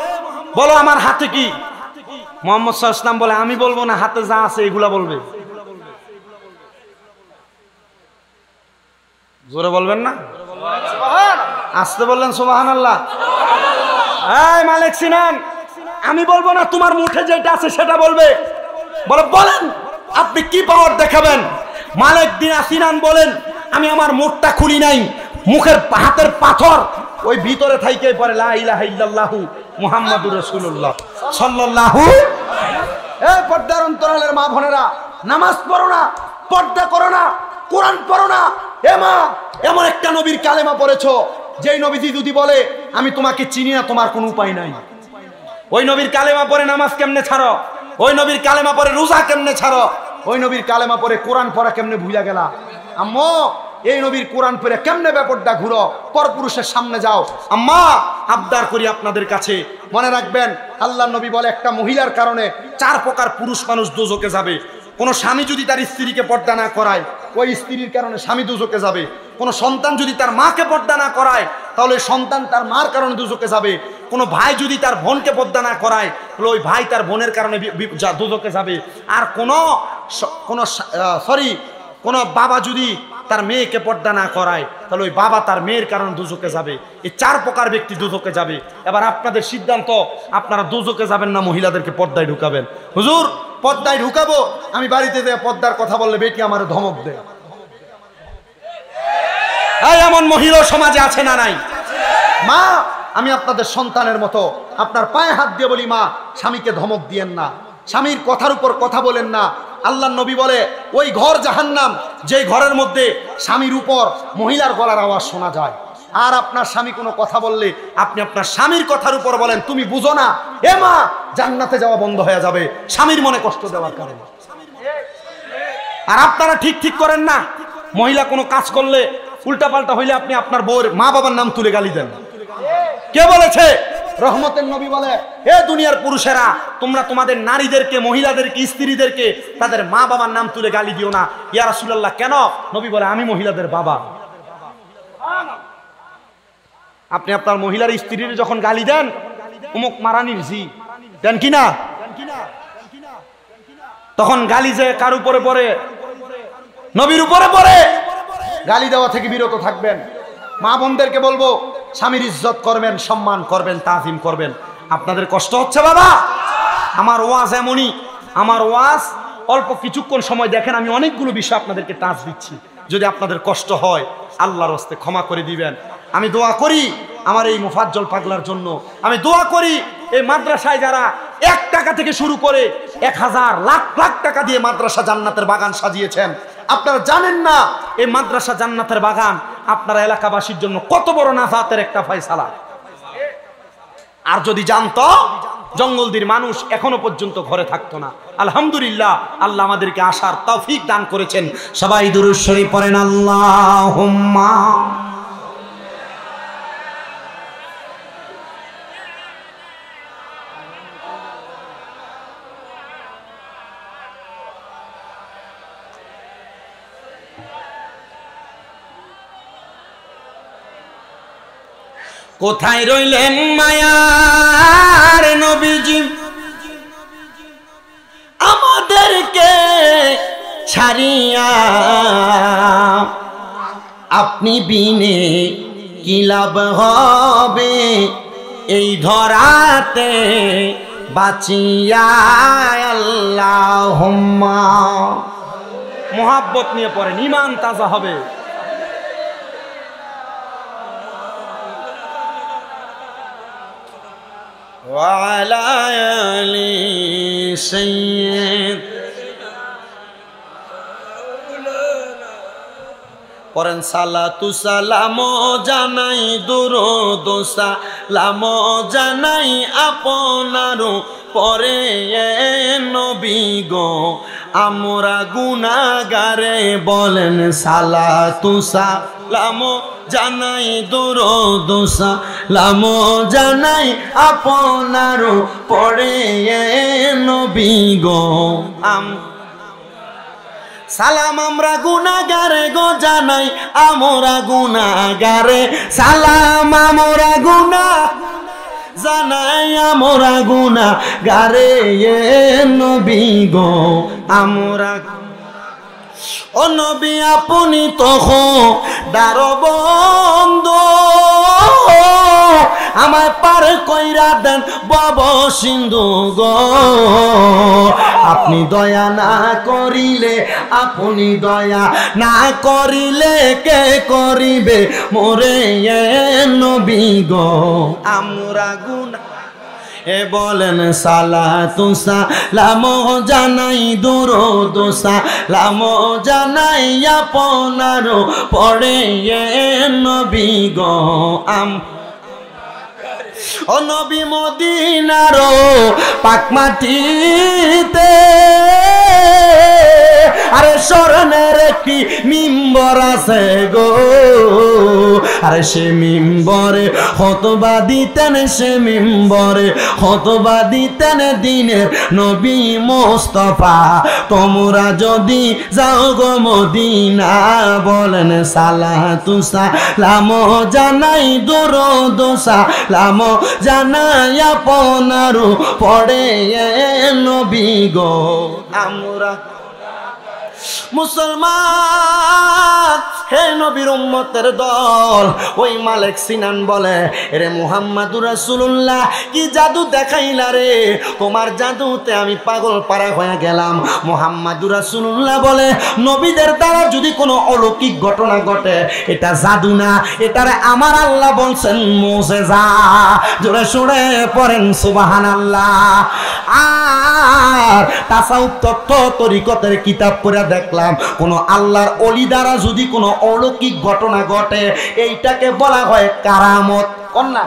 বলো আমার হাতে কি? মুহাম্মদ সাল্লাল্লাহু আলাইহি ওয়াসাল্লাম বলে, আমি বলবো না, হাতে যা আছে এগুলা বলবে। জোরে বলবেন না? আসতে বললেন সুবহানাল্লাহ। এই মালিক সিনান, আমি বলবো না, তোমার মুঠে যেটা আছে সেটা বলবে। বলে, বলেন আপনি কি পাওয়ার দেখাবেন? মালিক সিনান বলেন, আমি আমার মুখটা খুলি নাই, মুখের হাতের পাথর ওই ভিতরে থাইকে পরে লা ইলাহা ইল্লাল্লাহু মুহাম্মাদুর রাসূলুল্লাহ সাল্লাল্লাহু। এই পর্দার অন্তরালের মা বোনেরা, নামাজ পড়ো না, পর্দা করো না, কোরআন পড়ো না। এ মা, এমন একটা নবীর কালেমা পড়েছো যেই নবীজি যদি বলে আমি তোমাকে চিনি না, তোমার কোনো উপায় নাই। ওই নবীর কালেমা পড়ে নামাজ কেমনে ছাড়ো? ওই নবীর কালেমা পড়ে রোজা কেমনে ছাড়ো? ওই নবীর কালেমা পড়ে কোরআন পড়া কেমনে ভুলে গেলা? আম্মা, এই নবীর কোরআন পড়ে কেমনে ব্যাপারটা ঘুরো, পরপুরুষের সামনে যাও। আম্মা, আবদার করি আপনাদের কাছে, মনে রাখবেন আল্লাহর নবী বলে, একটা মহিলার কারণে 4 প্রকার পুরুষ মানুষ দোজখে যাবে। কোন স্বামী যদি তার স্ত্রীকে পর্দা না করায়, ওই স্ত্রীর কারণে স্বামী দোজখে যাবে। কোন সন্তান যদি তার মাকে পর্দা না করায়, তাহলে সন্তান তার মার কারণে দোজখে যাবে। কোন ভাই যদি তার বোনকে পর্দা না করায়, তাহলে ওই ভাই তার বোনের কারণে দোজখে যাবে। আর কোন বাবা যদি তার মেয়েকে পর্দা না করায়, তাহলে ওই বাবা তার মেয়ের কারণে দোজখে যাবে। এই 4 প্রকার ব্যক্তি দোজখে যাবে। এবার আপনাদের সিদ্ধান্ত, আপনারা দোজখে যাবেন না মহিলাদেরকে পর্দায় ঢুকাবেন? হুজুর পর্দায় ঢুকাবো, আমি বাড়িতে যেয়ে পর্দার কথা বললে বেটি আমার ধমক দেয়। এমন মহিলা সমাজে আছে না নাই? মা, আমি আপনাদের সন্তানের মতো আপনার পায়ে হাত দিয়ে বলি, মা, স্বামীকে ধমক দিয়েন না, স্বামীর কথার উপর কথা বলেন না। আল্লাহর নবী বলে, ওই ঘর জাহান্নাম যেই ঘরের মধ্যে স্বামীর উপর মহিলার গলার আওয়াজ শোনা যায়। আর আপনার স্বামী কোনো কথা বললে আপনি আপনার স্বামীর কথার উপর বলেন তুমি বুঝো না, এ মা, জান্নাতে যাওয়া বন্ধ হয়ে যাবে স্বামীর মনে কষ্ট দেওয়ার কারণে। আর আপনারা ঠিক ঠিক করেন না। মহিলা কোনো কাজ করলে উল্টাপাল্টা হইলে আপনি আপনার বউয়ের মা বাবার নাম তুলে গালি দেন। কে বলেছে? রহমতের নবী বলে, হে দুনিয়ার পুরুষেরা, তোমরা তোমাদের নারীদেরকে, মহিলাদেরকে, স্ত্রীদেরকে তাদের মা বাবার নাম তুলে গালি দিও না। ইয়া রাসূলুল্লাহ, কেন? নবী বলে, আমি মহিলাদের বাবা। আপনি আপনার মহিলার স্ত্রীর যখন গালি দেন, অমুক মারানির জি দেন কিনা, তখন গালি যে কার উপরে পড়ে? নবীর উপরে পড়ে। গালি দেওয়া থেকে বিরত থাকবেন। মা বোনদেরকে বলবো, স্বামীর ইজ্জত করবেন, সম্মান করবেন, তাজিম করবেন। আপনাদের কষ্ট হচ্ছে বাবা, আমার ওয়াজ এমনই, আমার ওয়াজ অল্প কিছুক্ষণ সময় দেখেন, আমি অনেকগুলো বিষয় আপনাদেরকে টাচ দিচ্ছি। যদি আপনাদের কষ্ট হয় আল্লাহর হস্তে ক্ষমা করে দিবেন। আমি দোয়া করি আমার এই মুফাজ্জল পাগলার জন্য, আমি দোয়া করি এই মাদ্রাসায় যারা 1 টাকা থেকে শুরু করে 1000 লাখ লাখ টাকা দিয়ে মাদ্রাসা জান্নাতের বাগান সাজিয়েছেন। আপনারা জানেন না এই মাদ্রাসা জান্নাতের বাগান আপনার এলাকাবাসীর জন্য কত বড় নাজাতের একটা ফয়সালা। আর যদি জানতো, জঙ্গলদির মানুষ এখনো পর্যন্ত ঘরে থাকতো না। আলহামদুলিল্লাহ, আল্লাহ আমাদেরকে আসার তৌফিক দান করেছেন। সবাই দুরূদ শরীফ পড়েন, আল্লাহুম্মা। কোথায় রইলেন মায়ার নবীজি, আমাদেরকে ছাড়িয়া? আপনি বিনে কি লাভ হবে এই ধরাতে বাঁচিয়া? আল্লাহুম্মা। মোহাব্বত নিয়ে পড়েন, ঈমান তাজা হবে। وعلى آل سيد পরেন সালাতু সালাম জানাই, দুরূদ সালাম জানাই আপনার পরে নবী গো। আমরা গুনাহগারে বলেন সালাতু সালাম জানাই, দুরূদ সালাম জানাই আপনার পরে নবী গো। সালাম আমরা গুনাহগারে গো জানাই, আমরা গুনাহগারে। সালাম আমরা গুনাহ জানাই, আমরা গুনাহগারে নবী গো। আমরা ও নবী আপনি তো দারবন্ধ, আমায় পার কইরা দেন বব সিন্ধু গো। আপনি দয়া না করিলে, আপনি দয়া না করিলে কে করিবে মোরে নবী গো। আমরা গুনাহ এ বলেন সালাতু সালাম জানাই, দুরূদ সালাম জানাই আপনার পরে নবী গো। ও নবী মদিনার পাক মাটিতে, আরে স্মরণের একটি মিম্বর আছে গো। আরে সে মিম্বরে খুতবা দিতেন, সে মিম্বরে খুতবা দিতেন দিনের নবী মুস্তাফা। তোমরা যদি যাও গো মদিনা, বলেন সালাতু সালাম জানাই, দুরূদ সালাম জানাই আপনার পড়ে নবী গো। আমরা মুসলমান হে নবীর উম্মতের দল। ওই মালিক সিনান বলে, রে মুহাম্মাদুর রাসূলুল্লাহ, কি জাদু দেখাইলা রে, তোমার জাদুতে আমি পাগল পারা হয়ে গেলাম। মুহাম্মাদুর রাসূলুল্লাহ বলে, নবীদের দ্বারা যদি কোনো অলৌকিক ঘটনা ঘটে এটা জাদু না, এটারে আমার আল্লাহ বলছেন মুজিজা। জোরে সোরে পড়েন সুবহানাল্লাহ। আর তাসাউফ তত্ত্ব তরিকতের কিতাব পড়ে দেখলাম, কোন আল্লাহর ওলি দ্বারা যদি কোনো অলৌকিক ঘটনা ঘটে এইটাকে বলা হয় কারামত। কোন না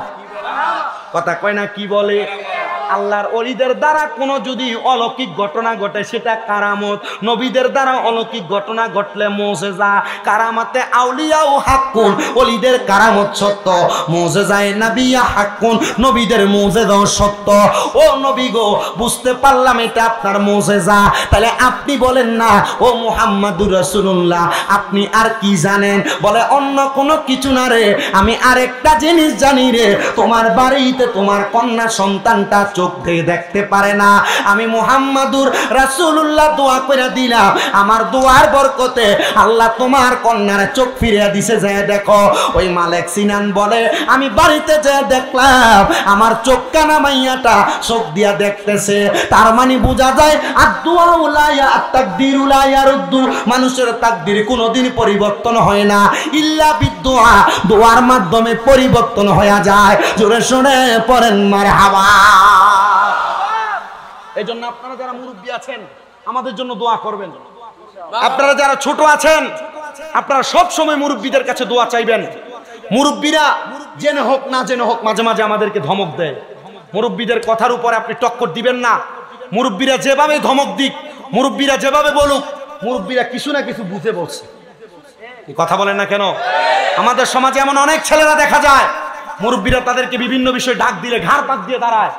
কথা কয় না, কি বলে? আল্লাহর ওলিদের দ্বারা কোনো যদি অলৌকিক ঘটনা ঘটে সেটা কারামত, নবীদের দ্বারা অলৌকিক ঘটনা ঘটলে মুজিজা। কারামাতে আউলিয়াও হাক্কুন, ওলিদের কারামত সত্য, মুজিজায়ে নবিয়্যা হাক্কুন, নবীদের মুজিজাও সত্য। ও নবী গো, বুঝতে পারলাম এটা আপনার মুজিজা, তাহলে আপনি বলেন না ও মুহাম্মাদুর রাসূলুল্লাহ আপনি আর কি জানেন? বলে অন্য কোনো কিছু না রে, আমি আরেকটা জিনিস জানি রে, তোমার বাড়িতে তোমার কন্যা সন্তানটা চোখ দিয়ে দেখতে পারে না, আমি মুহাম্মাদুর রাসূলুল্লাহ দোয়া করে দিলাম, আমার দোয়ার বরকতে আল্লাহ তোমার কন্যার চোখ ফিরিয়ে দিছে, যায় দেখো। ওই মালিক সিনান বলে আমি বাড়িতে যেয়ে দেখলাম আমার চোখ কানা মাইয়াটা চোখ দিয়া দেখতেছে। তার মানে বোঝা যায় আদ-দুআ উলাইয়া আত-তাকদিরু লা ইয়ারুদ্দু, মানুষের তাকদীর কোনোদিন পরিবর্তন হয় না, ইল্লা বিদ-দুআ, দোয়ার মাধ্যমে পরিবর্তন হয়ে যায়। জোরে শুনে পড়েন মারহাবা। এজন্য আপনারা যারা মুরব্বি আছেন আমাদের জন্য দোয়া করবেন। আপনারা যারা ছোট আছেন আপনারা সব সময় মুরব্বিদের কাছে দোয়া চাইবেন। মুরব্বিরা জেনে হোক না জেনে হোক মাঝে মাঝে আমাদেরকে ধমক দেয়, মুরব্বিদের কথার উপরে আপনি টক্কর দিবেন না। মুরব্বিরা যেভাবে ধমক দিক, মুরব্বিরা যেভাবে বলুক, মুরব্বিরা কিছু না কিছু বুঝে বলছে। কথা বলেন না কেন? আমাদের সমাজে এমন অনেক ছেলেরা দেখা যায় মুরব্বিরা তাদেরকে বিভিন্ন বিষয়ে ডাক দিলে ঘাড় পাক দিয়ে দাঁড়ায়।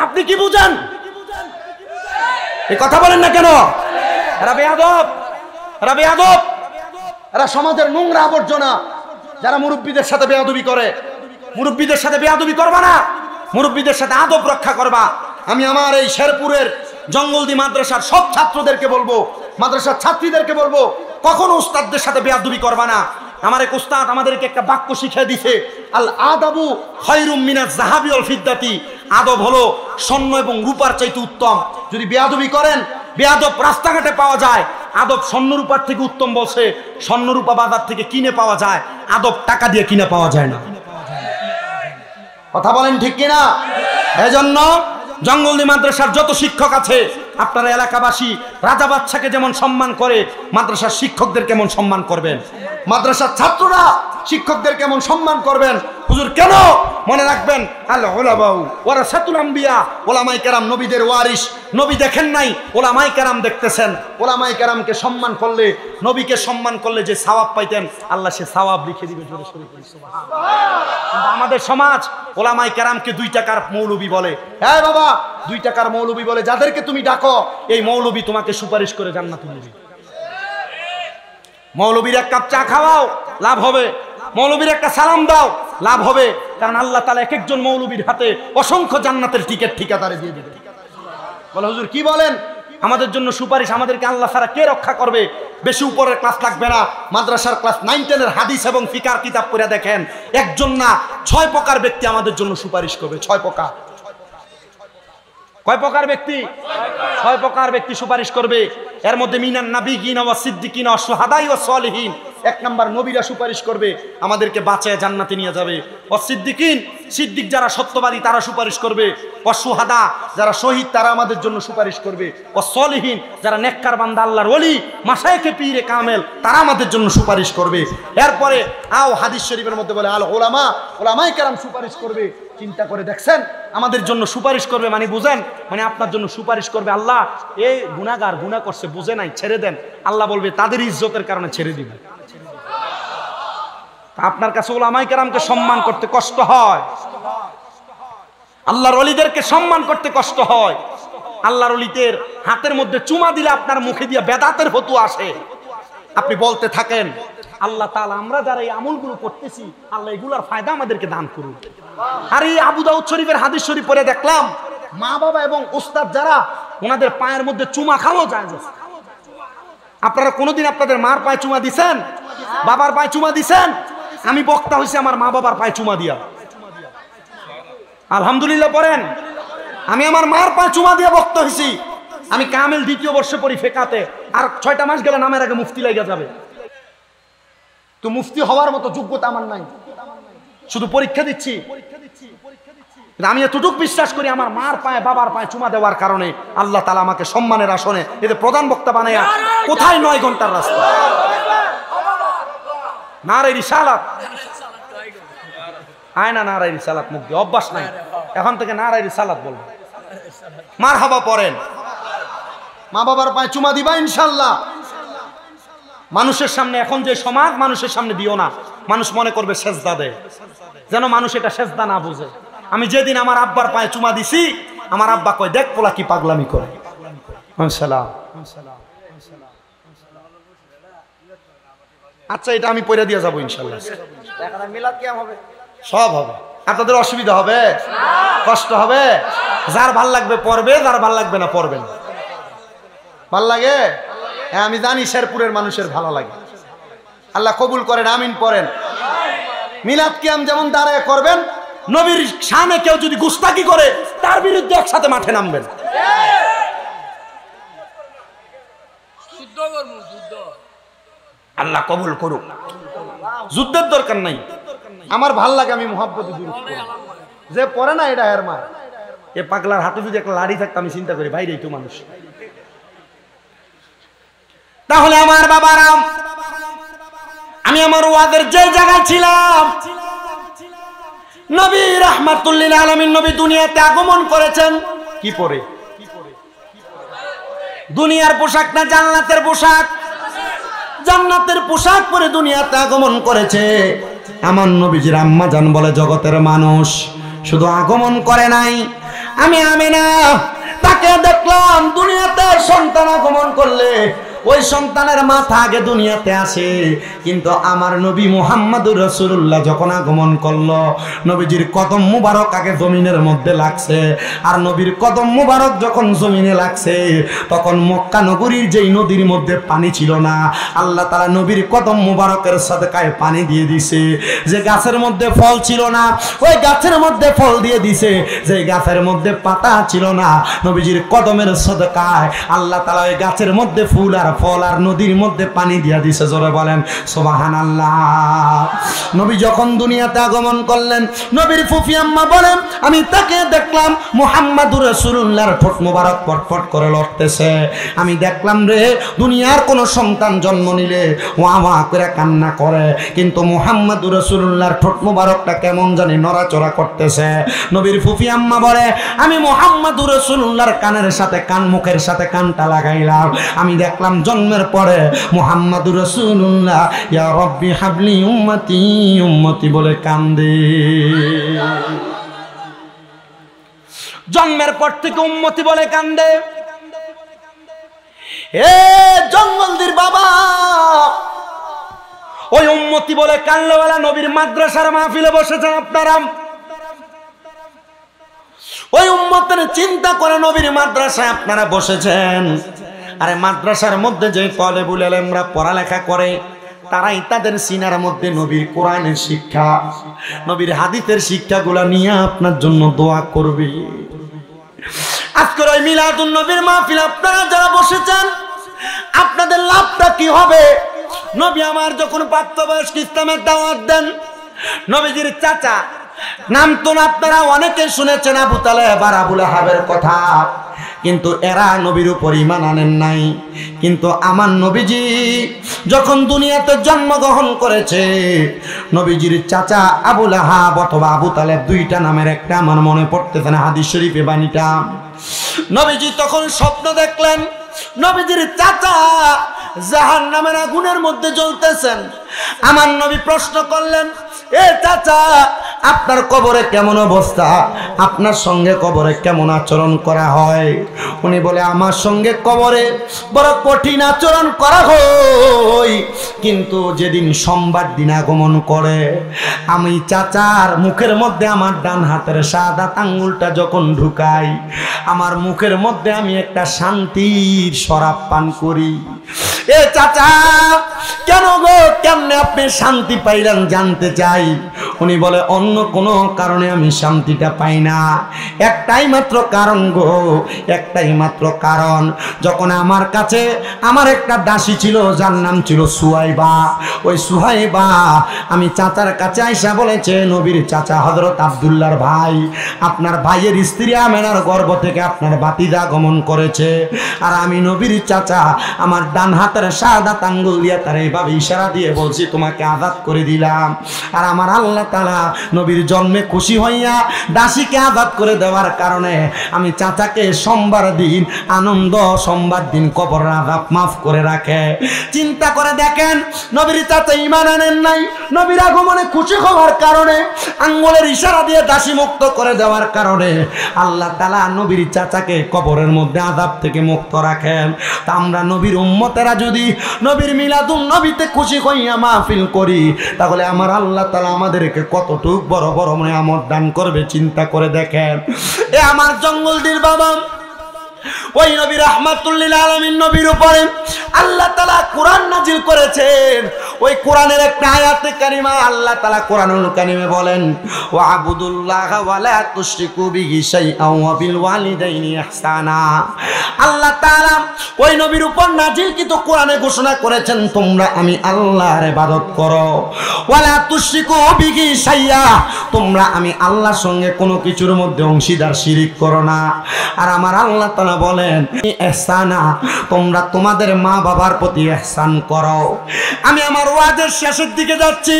আপনি কি বুঝেন? এই কথা বলেন না কেন? এরা বেয়াদব, এরা বেয়াদব, এরা সমাজের নোংরা আবর্জনা। যারা মুরব্বিদের সাথে বেয়াদবি করে, মুরব্বিদের সাথে বেয়াদবি করবা না, মুরব্বিদের সাথে আদব রক্ষা করবা। আমি আমার এই শেরপুরের জঙ্গলদি মাদ্রাসার সব ছাত্রদেরকে বলবো, মাদ্রাসার ছাত্রীদেরকে বলবো, কখনো উস্তাদদের সাথে বেয়াদবি করবা না। আমার এক উস্তাদ আমাদেরকে একটা বাক্য শিখিয়ে দিছে, আল আদাবু খায়রুম মিনাজ যাহাবি ওয়াল ফিদ্দাতি, আদব হলো স্বর্ণ এবং রূপার চাইতে উত্তম। যদি বেয়াদবি করেন, বেয়াদব রাস্তাঘাটে পাওয়া যায়, আদব স্বর্ণ রূপার থেকে উত্তম বলছে। স্বর্ণ রূপা বাজার থেকে কিনে পাওয়া যায়, আদব টাকা দিয়ে কিনে পাওয়া যায় না। কথা বলেন ঠিক কিনা? এজন্য জঙ্গলদি মাদ্রাসার যত শিক্ষক আছে আপনারা এলাকাবাসী রাজা বাচ্চাকে যেমন সম্মান করে মাদ্রাসার শিক্ষকদের কেমন সম্মান করবেন, মাদ্রাসার ছাত্ররা শিক্ষকদের কেমন সম্মান করবেন। হুজুর কেন? মনে রাখবেন আল উলামা ওয়ারাসাতুল আম্বিয়া, ওলামায়ে কেরাম নবীদের ওয়ারিস। নবী দেখেন নাই, ওলামায়ে কেরাম দেখতেছেন। ওলামায়ে কেরামকে সম্মান করলে, নবীকে সম্মান করলে যে সওয়াব পাইতেন আল্লাহ সে সওয়াব লিখে দিবে। জোরে জোরে বলি সুবহানাল্লাহ। আমাদের সমাজ ওলামায়ে কেরামকে 2 টাকার মৌলবি বলে। হ্যাঁ বাবা, 2 টাকার মৌলবি বলে। যাদেরকে তুমি ডাকো এই মৌলবি তোমাকে সুপারিশ করে জান্নাতে নিবে। মৌলবীর এক কাপ চা খাওয়াও, লাভ হবে। মৌলবীর একটা সালাম দাও, লাভ হবে। কারণ আল্লাহ তাআলা এক একজন মৌলবীর হাতে অসংখ্য জান্নাতের টিকিট ঠিকাদারে দিয়ে দিবে। বলে হুজুর কি বলেন? আমাদের জন্য সুপারিশ, আমাদেরকে আল্লাহ ছাড়া কে রক্ষা করবে? বেশি উপরের ক্লাস লাগবে না, মাদ্রাসার ক্লাস 9-10 এর হাদিস এবং ফিকার কিতাব পড়ে দেখেন, একজন না 6 প্রকার ব্যক্তি আমাদের জন্য সুপারিশ করবে। 6 প্রকার। কয় প্রকার ব্যক্তি? 6 প্রকার ব্যক্তি সুপারিশ করবে। এর মধ্যে মিনান নাবিয়িনা ওয়াস সিদ্দিকিনা ওয়াস শুহাদাই ওয়াস সালিহিন, 1 নাম্বার নবীরা সুপারিশ করবে, আমাদেরকে বাঁচায় জান্নাতে নিয়ে যাবে। ওয়াস সিদ্দিকিন, সিদ্দিক যারা সত্যবাদী তারা সুপারিশ করবে। ওয়াস শুহাদা, যারা শহীদ তারা আমাদের জন্য সুপারিশ করবে। ওয়াস সালিহিন, যারা নেককার বান্দা আল্লাহর ওলি মাশায়েখে পীরে কামেল তারা আমাদের জন্য সুপারিশ করবে। এরপরে আও হাদিস শরীফের মধ্যে বলে আল উলামা, ওলামায়ে কেরাম সুপারিশ করবে। চিন্তা করে দেখছেন আমাদের জন্য সুপারিশ করবে মানে বুঝেন, মানে আপনার জন্য সুপারিশ করবে। আল্লাহ এই গুনাহগার গুনাহ করছে, বুঝে নাই, ছেড়ে দেন। আল্লাহ বলবে তাদের ইজ্জতের কারণে ছেড়ে দিবে। আপনার কাছে ওলামায়ে কেরামকে সম্মান করতে কষ্ট হয়, আল্লাহর ওলিদেরকে সম্মান করতে কষ্ট হয়। আল্লাহর ওলিদের হাতের মধ্যে চুমা দিলে আপনার মুখে দিয়ে বেদাতের ফতু আসে। আপনি বলতে থাকেন আল্লাহ তাআলা আমরা যারা এই আমলগুলো করতেছি আল্লাহ এগুলোর ফায়দা আমাদেরকে দান করুন। আর এই আবু দাউদ শরীফের হাদিস শরীফ পড়ে দেখলাম মা বাবা এবং উস্তাদ যারা ওনাদের পায়ের মধ্যে চুমা খাওয়া যায়। আপনারা কোনোদিন আপনাদের মার পায়ে চুমা দিছেন? বাবার পায়ে চুমা দিছেন? আমি বক্তা হইছি আমার মা বাবার পায়ে চুমা দিয়া, আলহামদুলিল্লাহ পড়েন। আমি আমার মার পায়ে চুমা দিয়া বক্তা হইছি। আমি কামেল 2য় বর্ষে পড়ি ফেকাতে, আর 6টা মাস গেলে নামের আগে মুফতি লাগা যাবে। তো মুফতি হওয়ার মতো যোগ্যতা আমার নাই, শুধু পরীক্ষা দিচ্ছি। আমি এতটুকু বিশ্বাস করি আমার মার পায়ে বাবার পায়ে চুমা দেওয়ার কারণে আল্লাহ তাআলা আমাকে সম্মানের আসনে এতে প্রধান বক্তা বানায়া কোথায় 9 ঘন্টার রাস্তা। নারে রিসালাত, আয় না নারে রিসালাত, মুখ দিয়ে অভ্যাস নাই, এখন থেকে নারে রিসালাত বলবো। মারহাবা পড়েন। মা বাবার পায়ে চুমা দিবা ইনশাল্লাহ। মানুষের সামনে এখন যে সমাজ, মানুষের সামনে দিও না, মানুষ মনে করবে সেজদা দেয়, যেন মানুষ এটা সেজদা না বুঝে। আমি যেদিন আমার আব্বার পায়ে চুমা দিছি, আমার আব্বা কয় দেখ পোলা কি পাগলামি করে। আচ্ছা এটা আমি পড়ে দিয়ে যাবো ইনশাল্লাহ। সব হবে। আপনাদের অসুবিধা হবে, কষ্ট হবে? যার ভাল লাগবে পড়বে, যার ভাল লাগবে না পড়বে না। ভাল লাগে? হ্যাঁ আমি জানি শেরপুরের মানুষের ভালো লাগে। আল্লাহ কবুল করেন, আমিন পড়েন। মিলাদ কিয়াম যেমন দাঁড়ায় করবেন, নবীর শানে কেউ যদি গুস্তাকি করে তার বিরুদ্ধে একসাথে মাঠে নামবেন। আল্লাহ কবুল করুক। যুদ্ধের দরকার নাই, আমার ভাল লাগে, আমি মুহাব্বতে দূর যে পড়ে না এটা এর মা। এ পাগলার হাতে যদি একটা লাড়ি থাকতো আমি চিন্তা করি বাইরে তো মানুষ। তাহলে আমার বাবারা, আমি আমার ওয়াদের যে জায়গায় ছিলাম, নবী রাহমাতুল লিল আলামিন নবী দুনিয়াতে আগমন করেছেন কি পরে? দুনিয়ার পোশাক না জান্নাতের পোশাক? জান্নাতের পোশাক পরে দুনিয়াতে আগমন করেছে। আমার নবীজির আম্মা জান বলে জগতের মানুষ শুধু আগমন করে নাই, আমি আমিনা তাকে দেখলাম দুনিয়াতে সন্তান আগমন করলে ওই সন্তানের মাথা আগে দুনিয়াতে আসে। কিন্তু আমার নবী মুহাম্মদুর রাসূলুল্লাহ যখন আগমন করলো, নবীজির কদম মুবারক আগে জমিনের মধ্যে লাগছে। আর নবীর কদম মুবারক যখন জমিনে লাগছে, তখন মক্কা নগরীর যেই নদীর মধ্যে পানি ছিল না, আল্লাহ তাআলা নবীর কদম মুবারকের সাদকায় পানি দিয়ে দিছে। যে গাছের মধ্যে ফল ছিল না, ওই গাছের মধ্যে ফল দিয়ে দিছে। যে গাছের মধ্যে পাতা ছিল না, নবীজির কদমের সাদকায় আল্লাহ তাআলা ওই গাছের মধ্যে ফুল আর ফল আর নদীর মধ্যে পানি দিয়া দিছে। জোরে বলেন সুবহানাল্লাহ। নবী যখন দুনিয়াতে আগমন করলেন, নবীর ফুফি আম্মা বলেন আমি তাকে দেখলাম মুহাম্মাদুর রাসূলুল্লাহর ঠোঁট মোবারক পটপট করে লড়তেছে। আমি দেখলাম রে দুনিয়ার কোন সন্তান জন্ম নিলে ওয়া ওয়া করে কান্না করে, কিন্তু মুহাম্মাদুর রাসূলুল্লাহর ঠোঁট মোবারকটা কেমন জানি নড়াচড়া করতেছে। নবীর ফুফি আম্মা বলে আমি মুহাম্মাদুর রাসূলুল্লাহর কানের সাথে কান, মুখের সাথে কানটা লাগাইলাম। আমি দেখলাম জন্মের পরে মুহাম্মাদুর রাসূলুল্লাহ ইয়া রাব্বি হাবলি উম্মতি উম্মতি বলে কান্দে। জন্মের পর থেকে উম্মতি বলে কান্দে। এ জঙ্গলদির বাবা, ওই উম্মতি বলে কান্দওয়ালা নবীর মাদ্রাসার মাহফিলে বসেছেন আপনারা। ওই উম্মতের চিন্তা করে নবীর মাদ্রাসায় আপনারা বসেছেন। আরে মাদ্রাসার মধ্যে যে তালেবুল ইলমরা পড়ালেখা করে, তারাই তাদের সিনার মধ্যে নবীর কোরআনের শিক্ষা, নবীর হাদিসের শিক্ষাগুলা নিয়ে আপনার জন্য দোয়া করবে। আজকের ওই মিলাদুন নবীর মাহফিল আপনারা যারা বসেছেন, আপনাদের লাভটা কি হবে? নবী আমার যখন প্রাপ্তবয়স্ক ইসলামের দাওয়াত দেন, নবীজির চাচা নাম তো আপনারা অনেকে শুনেছেন আবু তালেব আর আবু লাহাবের কথা, কিন্তু এরা নবীর উপর ঈমান আনেন নাই। কিন্তু আমার নবীজি যখন দুনিয়াতে জন্মগ্রহণ করেছে, নবীজির চাচা আবু লাহাব অথবা আবু তালেব, দুইটা নামের একটা আমার মনে পড়তেছে না হাদিস শরীফে বাণীটা। নবীজি তখন স্বপ্ন দেখলেন নবীজির চাচা জাহান্নামের আগুনের মধ্যে জ্বলতেছেন। আমার নবী প্রশ্ন করলেন, এ চাচা আপনার কবরে কেমন অবস্থা, আপনার সঙ্গে কবরে কেমন আচরণ করা হয়? উনি বলে আমার সঙ্গে কবরে বড় কঠিন আচরণ করা হয়, কিন্তু যেদিন সোমবার দিন আগমন করে, আমি চাচার মুখের মধ্যে আমার ডান হাতের শাহাদাত আঙ্গুলটা যখন ঢুকাই, আমার মুখের মধ্যে আমি একটা শান্তির শরাব পান করি। এ চাচা কেন গো, কেমনে আপনি শান্তি পাইলেন জানতে চাই। উনি বলে অন্য কোনো কারণে আমি শান্তিটা পাই না, একটাই মাত্র কারণ গো, একটাই মাত্র কারণ। যখন আমার কাছে আমার একটা দাসী ছিল যার নাম ছিল সুহাইবা, ওই সুহাইবা আমি চাচার কাছে আইসা বলেছে, নবীর চাচা হযরত আব্দুল্লাহর ভাই, আপনার ভাইয়ের স্ত্রী আমেনার গর্ভ থেকে আপনার ভাতিজা আগমন করেছে। আর আমি নবীর চাচা আমার ডান হাতের শাহাদাত আঙ্গুল দিয়ে তার এইভাবে ইশারা দিয়ে বলছি তোমাকে আযাদ করে দিলাম। আর আমার আল্লাহ তাআলা নবীর জন্মে খুশি হইয়া দাসীকে আজাদ করে দেওয়ার কারণে আমি চাচাকে সোমবার দিন আনন্দ, সোমবার দিন কবরের আযাব মাফ করে রাখে। চিন্তা করে দেখেন, নবীর চাচা ঈমান আনেন নাই, নবীর আগমনে খুশি হওয়ার কারণে আঙ্গুলের ইশারা দিয়ে দাসী মুক্ত করে দেওয়ার কারণে আল্লাহ তাআলা নবীর চাচাকে কবরের মধ্যে আযাব থেকে মুক্ত রাখেন। তা আমরা নবীর উম্মতেরা যদি নবীর মিলাদুন নবীতে খুশি হইয়া মাহফিল করি, তাহলে আমার আল্লাহ তাআলা আমাদেরকে কতটুক বড় বড় নিয়ামত দান করবে চিন্তা করে দেখেন। এ আমার জঙ্গলদির বাবা, ওই নবী রাহমাতুল লিল আলামিন নবীর উপরে আল্লাহ তাআলা কোরআন নাজিল করেছেন। ওই কোরআনের একটা আয়াতে কারিমা আল্লাহ তাআলা কোরআনুল কারিমে বলেন, ওয়া আবুদুল্লাহ ওয়া লা তুশরিকু বিহি শাইআন ওয়া বিল ওয়ালিদাইনি ইহসানা। আল্লাহ তাআলা ওই নবীর উপর নাজিলকৃত কোরআনে ঘোষণা করেছেন, তোমরা আমি আল্লাহর ইবাদত করো, ওয়া লা তুশরিকু বিহি শাইআ, তোমরা আমি আল্লাহর সঙ্গে কোনো কিছুর মধ্যে অংশীদার শিরিক করো না। আর আমার আল্লাহ তাআলা বলেন ইহসানা, তোমরা তোমাদের মা বাবার প্রতি ইহসান করো। আমি আমার ওয়াজের শেষের দিকে যাচ্ছি।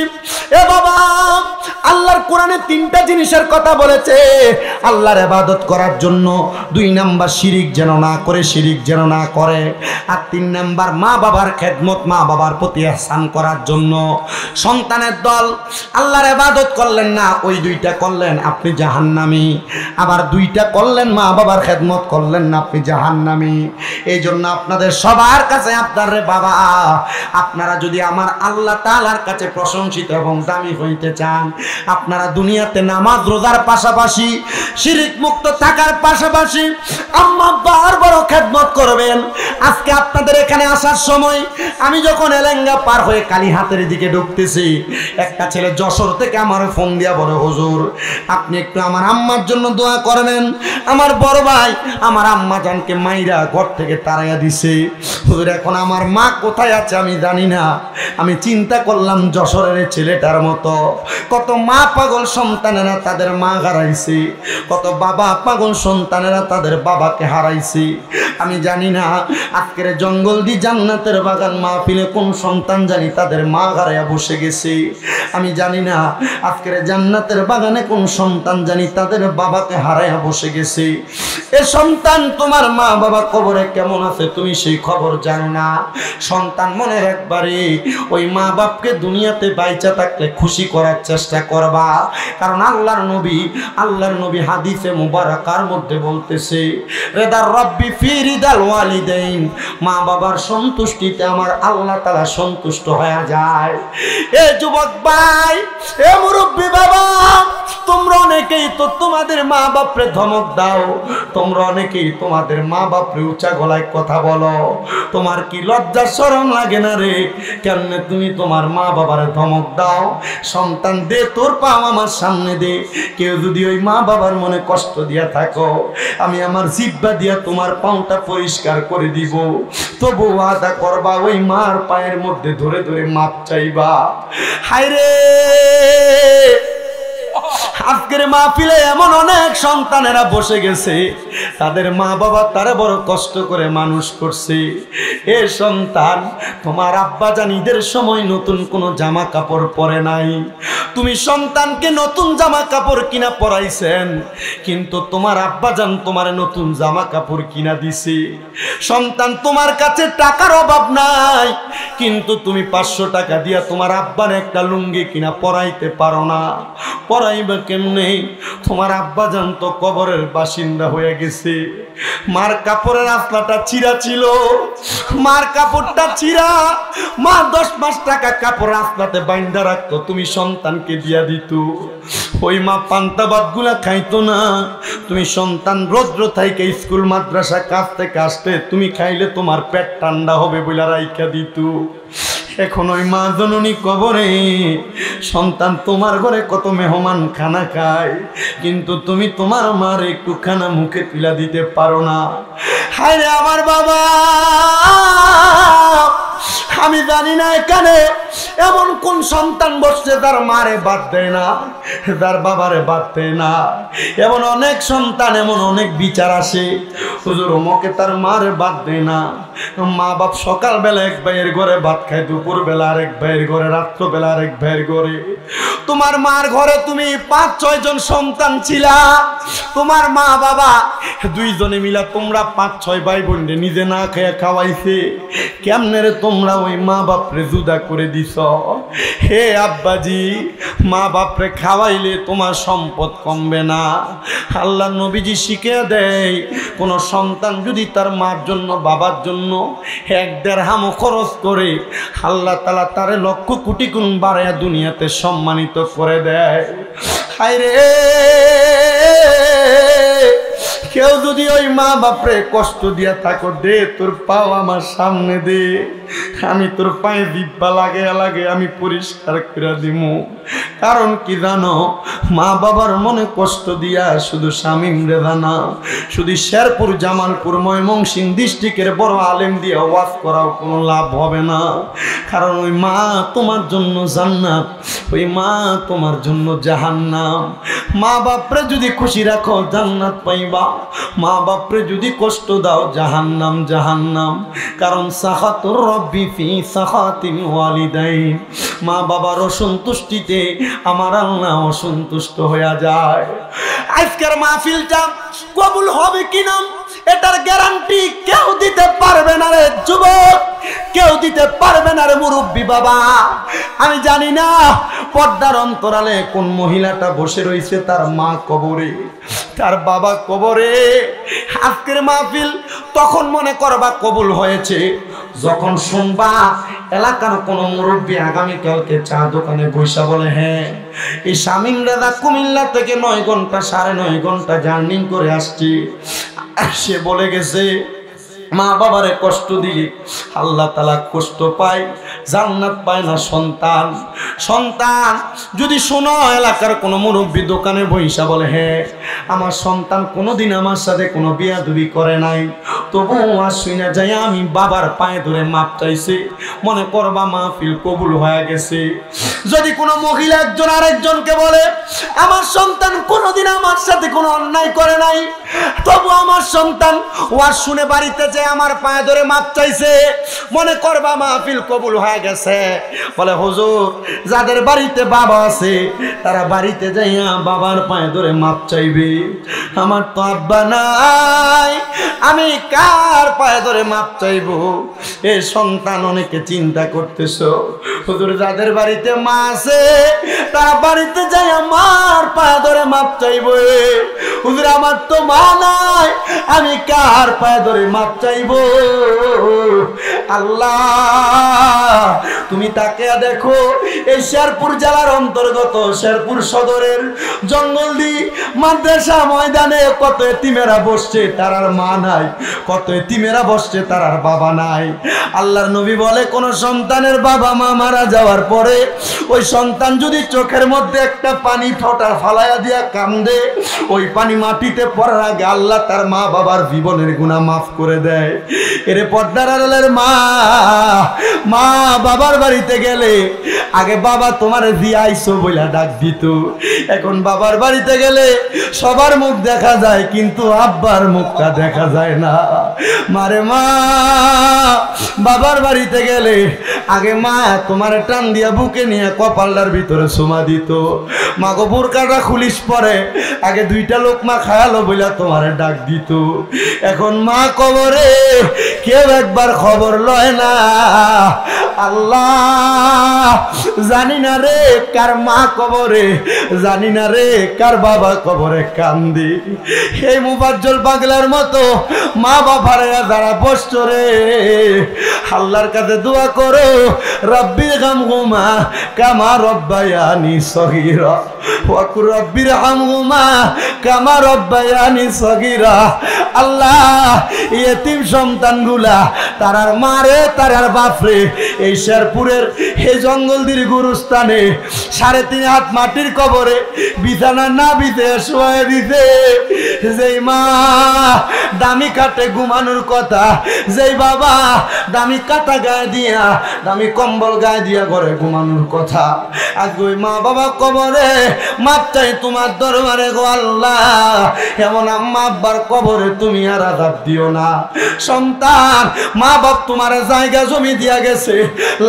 এ বাবা, আল্লাহর কোরআনে তিনটা জিনিসের কথা বলেছে আল্লাহর ইবাদত করার জন্য। 2 নাম্বার শিরিক যেন না করে, শিরিক যেন না করে। আর 3 নাম্বার মা বাবার খেদমত, মা বাবার প্রতি ইহসান করার জন্য। সন্তানের দল আল্লাহর ইবাদত করলেন না, ওই 2টা করলেন আপনি জাহান্নামী। আবার 2টা করলেন মা বাবার খেদমত করলেন না, আপনি জাহান্নামী। এই জন্য আপনাদের সবার কাছে আপনার বাবা, আপনারা যদি আমার আল্লাহ তাআলার কাছে প্রশংসিত এবং দামি হইতে চান, আপনারা দুনিয়াতে নামাজ রোজার পাশাপাশি শিরিক মুক্ত থাকার পাশাপাশি আম্মা আব্বার বড় খেদমত করবেন। আজকে আপনাদের এখানে আসার সময় আমি যখন এলেঙ্গা পার হয়ে কালীহাতের দিকে ঢুকতেছি, একটা ছেলে যশোর থেকে আমার ফোন দিয়া বলে, হুজুর আপনি একটু আমার আম্মার জন্য দোয়া করবেন। আমার বড় ভাই আমার আম্মা জানকে মাইরা ঘর থেকে তাড়াইয়া দিছে। হুজুর এখন আমার মা কোথায় আছে আমি জানি না। আমি চিন্তা করলাম যশোরের ছেলেটার মতো কত মা পাগল সন্তানেরা তাদের মা হারাইছে, কত বাবা পাগল সন্তানেরা তাদের বাবাকে হারাইছে। আমি জানি না আজকের জঙ্গলদি জান্নাতের বাগান মাহফিলে কোন সন্তান জানি তাদের মা হারাইয়া বসে গেছে। আমি জানি না আজকের জান্নাতের বাগানে কোন সন্তান জানি তাদের বাবাকে হারাইয়া বসে গেছে। এ সন্তান তোমার মা বাবা কবরে কেমন আছে তুমি সেই খবর জানো না। সন্তান মনে রাখবারে ওই মা বাপকে দুনিয়াতে বাইচা থাকলে খুশি করার চেষ্টা করবা। কারণ আল্লাহর নবী হাদিসে মুবারাকার মধ্যে বলতেছে, রেদার রব্বি ফি রিদাল ওয়ালিদাইন, মা বাবার সন্তুষ্টিতে আমার আল্লাহ তাআলা সন্তুষ্ট হয়ে যায়। এ যুবক ভাই, এ মুরব্বি বাবা, তোমরা অনেকেই তো তোমাদের মা বাপরে ধমক দাও, তোমরা অনেকেই তোমাদের মা বাপরে উঁচা গলায় কথা বলো। তোমার কি লজ্জা শরম লাগে না রে? কেন তুমি তোমার মা বাবার ধমক দাও? সন্তান দে তোর পাও আমার সামনে দে। কেউ যদি ওই মা বাবার মনে কষ্ট দিয়া থাকো, আমি আমার জিহ্বা দিয়া তোমার পাওটা পরিষ্কার করে দিব। তবু ওয়াদা করবা ওই মার পায়ের মধ্যে ধরে ধরে মাপ চাইবা। হায়রে, আজকের মাহফিলে এমন অনেক সন্তানেরা বসে গেছে, তাদের মা বাবা তারা বড় কষ্ট করে মানুষ করছে। এ সন্তান, তোমার আব্বা জান ঈদের সময় নতুন কোনো জামা কাপড় পরে নাই। তুমি সন্তানকে নতুন জামা কাপড় কিনা পরাইছেন, কিন্তু তোমার আব্বা জান তোমার নতুন জামা কাপড় কিনা দিছে। সন্তান, তোমার কাছে টাকার অভাব নাই, কিন্তু তুমি 500 টাকা দিয়া তোমার আব্বার একটা লুঙ্গি কিনা পরাইতে পারো না। পরাইবে কেমনে? তোমার আব্বা জান তো কবরের বাসিন্দা হয়ে গেছে। মার কাপড়ের আসলাটা চিরা ছিল, মার কাপড়টা চিরা, মা 10 মাস টাকা কাপড় আসলাতে বাইন্দা রাখতো, তুমি সন্তানকে দিয়া দিত। ওই মা পান্তা ভাত গুলা খাইতো না। তুমি সন্তান রোদ্র থাইকে স্কুল মাদ্রাসা কাজ থেকে আসতে তুমি খাইলে তোমার পেট ঠান্ডা হবে বলে রাইখা দিত। এখন ওই মা জননী কবরে, সন্তান তোমার ঘরে কত মেহমান খানা খায়, কিন্তু তুমি তোমার মার একটু খানা মুখে তুলা দিতে পারো না। হায় রে আমার বাবা, আমি জানি না এখানে এমন কোন সন্তান বসছে তার মারে বাদ দেয় না, তার বাবারে বাদ দেয় না। এমন অনেক সন্তান, এমন অনেক বিচার আসে, হুজুর অমুকে তার মারে বাদ দেয় না। মা বাপ সকালবেলা এক ভাইয়ের ঘরে ভাত খায়, দুপুর বেলা আরেক ভাইয়ের ঘরে, রাত্রবেলা আরেক ভাইয়ের ঘরে। তোমার মার ঘরে তুমি 5-6 জন সন্তান ছিলা, তোমার মা বাবা দুইজনে মিলা তোমরা 5-6 ভাই বোনরে নিজে না খেয়ে খাওয়াইছে। কেমনে রে তোমরা ওই মা বাপরে জুদা করে দিছ? হে আব্বাজি, মা বাপরে খাওয়াইলে তোমার সম্পদ কমবে না। আল্লাহ নবীজি শিখিয়ে দেয়, কোন সন্তান যদি তার মার জন্য বাবার জন্য 1 দিরহাম খরচ করে, আল্লাহ তাআলা তারে লক্ষ কোটি গুণ বাড়ায়া দুনিয়াতে সম্মানিত করে দেয়। হায়রে, কেউ যদি ওই মা বাপরে কষ্ট দিয়া থাকো, দে তোর পাও আমার সামনে দে, আমি তোর পায়ে দিব্যা লাগে লাগে আমি পরিষ্কার করে দিমু। কারণ কি জানো, মা বাবার মনে কষ্ট দিয়া শুধু শামীম রেজা না, শুধু শেরপুর, জামালপুর, ময়মনসিংহ ডিস্ট্রিক্টের বড় আলেম দিয়ে ওয়াজ করাও কোনো লাভ হবে না। কারণ ওই মা তোমার জন্য জান্নাত, ওই মা তোমার জন্য জাহান্নাম। মা বাপরে যদি খুশি রাখো জান্নাত পাইবা, মা বাপরে যদি কষ্ট দাও জাহান্নাম জাহান্নাম। কারণ সাখাতুর রব্বি ফি সাখাতিল ওয়ালিদাইন, মা বাবার অসন্তুষ্টিতে আমার আল্লাহ অসন্তুষ্ট হয়ে যায়। আজকের মাহফিলটা কবুল হবে কিনা এটার গ্যারান্টি কেউ দিতে পারবে না রে যুবক, কেউ দিতে পারবে না রে মুরব্বী বাবা। আমি জানি না পর্দার অন্তরালে কোন মহিলাটা বসে রয়েছে, তার মা কবরে, তার বাবা কবরে। আজকের মাহফিল তখন মনে করবা কবুল হয়েছে যখন শুনবা এলাকার কোন মুরব্বী আগামীকালকে চা দোকানে বৈশা বলে, হ্যাঁ এই শামীম রেজা কুমিল্লা থেকে 9 ঘন্টা 9.5 ঘন্টা জার্নি করে আসছি। সে বলে গেছে মা বাবারে কষ্ট দিয়ে আল্লাহ তাআলা কষ্ট পায়, জান্নাত পায় না সন্তান। সন্তান যদি শোনো এলাকার কোনো মুরব্বী দোকানে বইসা বলে, হ্যাঁ আমার সন্তান কোনোদিন আমার সাথে কোনো বিয়াদবি করে নাই, তবুও আর শুনে যাই আমি বাবার পায়ে ধরে মাপ চাইছি, মনে করবা মাহফিল কবুল হয়ে গেছে। যদি কোনো মহিলা একজন আরেকজনকে বলে আমার সন্তান কোনোদিন আমার সাথে কোনো অন্যায় করে নাই, তবু আমার সন্তান ওয়াজ শুনে বাড়িতে যে আমার পায়ে ধরে মাপ চাইছে, মনে করবা মাহফিল কবুল হয়ে গেছে। বলে হুজুর, যাদের বাড়িতে বাবা আছে তারা বাড়িতে যাইয়া বাবার পায়ে ধরে মাপ চাইবে। আমার তো আব্বা নাই, আমি কার পায়ে ধরে মাপ চাইবো? এ সন্তান অনেকে চিন্তা করতেছো, হুজুর যাদের বাড়িতে মা আছে তারা বাড়িতে যাইয়া মার পায়ে ধরে মাপ চাইবো। হুজুর আমার তো মা নাই, আমি কার পায়ে ধরে মাপ চাইবো? আল্লাহ তুমি তাকে দেখো, এই শেরপুর জেলার অন্তর্গত শেরপুর সদরের জঙ্গলদি মাদ্রাসা ময়দানে কত এতিমেরা বসছে তার আর মা নাই, কত এতিমেরা বসছে তার আর বাবা নাই। আল্লাহর নবী বলে, কোন সন্তানের বাবা মা মারা যাওয়ার পরে ওই সন্তান যদি চোখের মধ্যে একটা পানি ফোঁটা ফালাইয়া দিয়া কান্দে, ওই পানি মাটিতে পড়ার আগে আল্লাহ তার মা বাবার জীবনের গুনাহ মাফ করে দেয়। এরে পর্দার আড়ালের মা, মা বাবার বাড়িতে গেলে আগে বাবা তোমার দিয়াইছো বইলা ডাক দিত, এখন বাবার বাড়িতে গেলে সবার মুখ দেখা যায় কিন্তু আব্বার মুখটা দেখা যায় না। মারে মা, বাবার বাড়িতে গেলে আগে মা তোমার টান দিয়া বুকে নিয়ে কপালটার ভিতরে চুমা দিত, মা গো বোরকাটা খুলিস পরে আগে 2টা লোকমা খায়ালো বইলা তোমার ডাক দিত। এখন মা কবরে, কেউ একবার খবর লয় না। আল্লাহ জানি না রে কার মা কবরে, জানি না রে কার বাবা কবরে কান্দি। এই মুবাজ্জল পাগলার মতো মা বাবারা যারা বসছ রে, আল্লাহর কাছে দোয়া করো, রব্বির হামহুমা কামা রব্বায়ানি সগীরা ওয়া কুর রব্বির হামহুমা কামা রব্বায়ানি সগীরা। আল্লাহ এতিম সন্তানগুলা তারার মারে তারার বাপরে এই শেরপুরের এই জঙ্গলদির গুরুস্থানে 3.5 হাত মাটির কবরে বিছানা না বিতে শোয়া দিতে, যেই মা দামি কাটে ঘুমানোর কথা, যেই বাবা দামি কাটা গায়ে দিয়া দামি কম্বল গায়ে দিয়া ঘরে ঘুমানোর কথা, আজ ওই মা বাবা কবরে মাপ চাই তোমার দরবারে গো আল্লাহ। এমন আম্মা আব্বার কবরে তুমি আর আযাব দিও না। সন্তান সন্তান, মা বাপ তোমার জায়গা জমি দিয়া গেছে,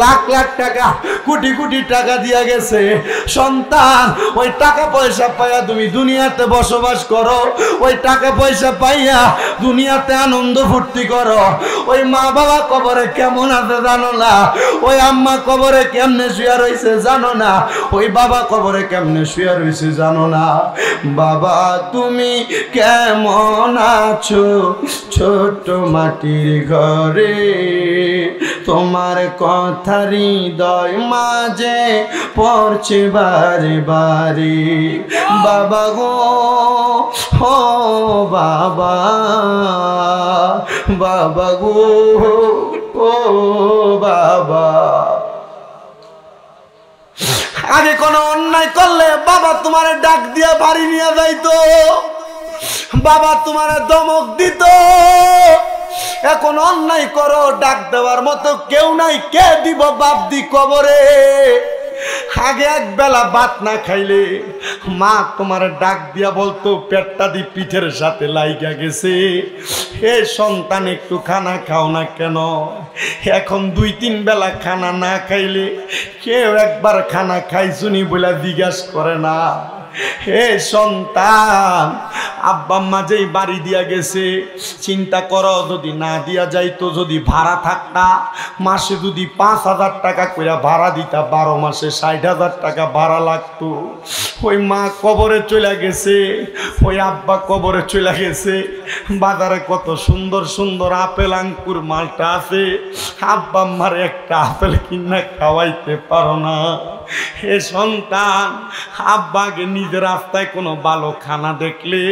লাখ লাখ টাকা কোটি কোটি টাকা দিয়া গেছে। সন্তান, ওই টাকা পয়সা পাইয়া তুমি দুনিয়াতে বসবাস করো, ওই টাকা পয়সা পাইয়া দুনিয়াতে আনন্দ ফুর্তি করো। ওই মা বাবা কবরে কেমন আছে জানো না, ওই আম্মা কবরে কেমনে শুয়ে রয়েছে জানো না, ওই বাবা কবরে কেমনে শুয়ে রয়েছে জানো না। বাবা তুমি কেমন আছো ছোট মাটির ঘরে, তোমার কথা হৃদয় মাঝে পড়ছে বারে বারে। বাবা গো ও বাবা, বাবা গো ও বাবা। আগে কোনো অন্যায় করলে বাবা তোমার ডাক দিয়ে বাড়ি নিয়ে যাইতো, বাবা তোমার ধমক দিত। এখন অন্যায় করো, ডাক দেওয়ার মতো কেউ নাই, কে দিব বাপ দি কবরে। আগে এক বেলা ভাত না খাইলে মা তোমার ডাক দিয়া বলতো, পেটটা দি পিঠের সাথে লাইগা গেছে, হে সন্তান একটু খানা খাও না কেন। এখন 2-3 বেলা খানা না খাইলে কেউ একবার খানা খাইছুনি বলে জিজ্ঞাসা করে না। হে সন্তান, আব্বা আম্মা যেই বাড়ি দিয়া গেছে, চিন্তা করো যদি না দিয়া যাইতো, যদি ভাড়া থাকতা, মাসে যদি 5,000 টাকা করে ভাড়া দিতা, 12 মাসে 60,000 টাকা ভাড়া লাগতো। ওই মা কবরে চলে গেছে, ওই আব্বা কবরে চলে গেছে। বাজারে কত সুন্দর সুন্দর আপেল আঙ্কুর মালটা আছে, আব্বা আম্মার একটা আপেল কিনা খাওয়াইতে পারো না। হে সন্তান, আব্বাকে নিজের রাস্তায় কোনো ভালো খানা দেখলে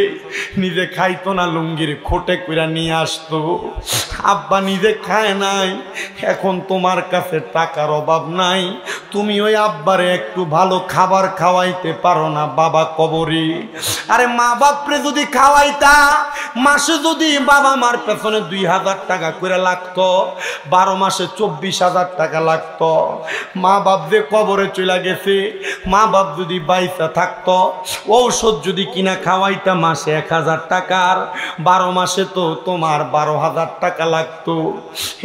নিজে খাইতো না, লুঙ্গির খোটে কইরা নিয়ে আসতো। আব্বা নিজে খায় নাই, এখন তোমার কাছে টাকার অভাব নাই, তুমি ওই আব্বারে একটু ভালো খাবার খাওয়াইতে পারো না, বাবা কবরে। আরে মা বাপরে যদি খাওয়াইতা, মাসে যদি বাবা মার পেছনে 2,000 টাকা করে লাগতো, 12 মাসে 24,000 টাকা লাগতো। মা বাপ যে কবরে চলে গেছে, মা বাপ যদি বাইসা থাকতো, ঔষধ যদি কিনা খাওয়াইতা মাসে 1,000 টাকার, 12 মাসে তো তোমার 12,000 টাকা লাগতো।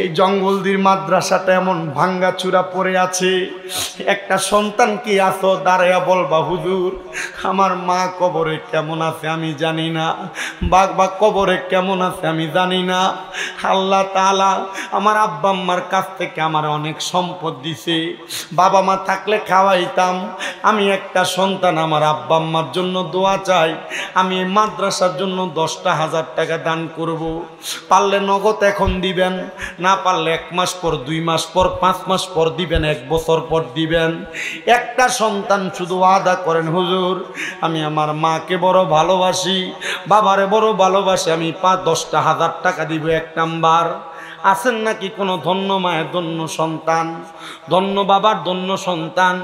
এই জঙ্গলদির মাদ্রাসাটা এমন ভাঙ্গা চূড়া পড়ে আছে, একটা সন্তান কি আসো দাঁড়াইয়া বলবা, হুজুর আমার মা কবরে কেমন আছে আমি জানি না, বাবা কবরে কেমন আছে আমি জানি না। আল্লাহ তাআলা আমার আব্বা আম্মার কাছ থেকে আমার অনেক সম্পদ দিছে, বাবা মা থাকলে খাওয়াইতাম। আমি একটা সন্তান, আমার আব্বা আম্মার জন্য দোয়া চাই। আমি এই মাদ্রাসার জন্য 10,000 টাকা দান করব। পারলে নগদ এখন দিবেন, না পারলে 1 মাস পর, 2 মাস পর, 5 মাস পর দিবেন, 1 বছর পর দিবেন। একটা সন্তান শুধু ওয়াদা করেন, হুজুর আমি আমার মাকে বড় ভালোবাসি, বাবারে বড় ভালোবাসি, আমি 10,000 টাকা দিব 1 নাম্বার। আছেন নাকি কোনো ধন্য মায়ের ধন্য সন্তান, ধন্য বাবার ধন্য সন্তান,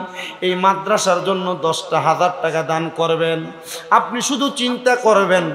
এই মাদ্রাসার জন্য 10,000 টাকা দান করবেন? আপনি শুধু চিন্তা করবেন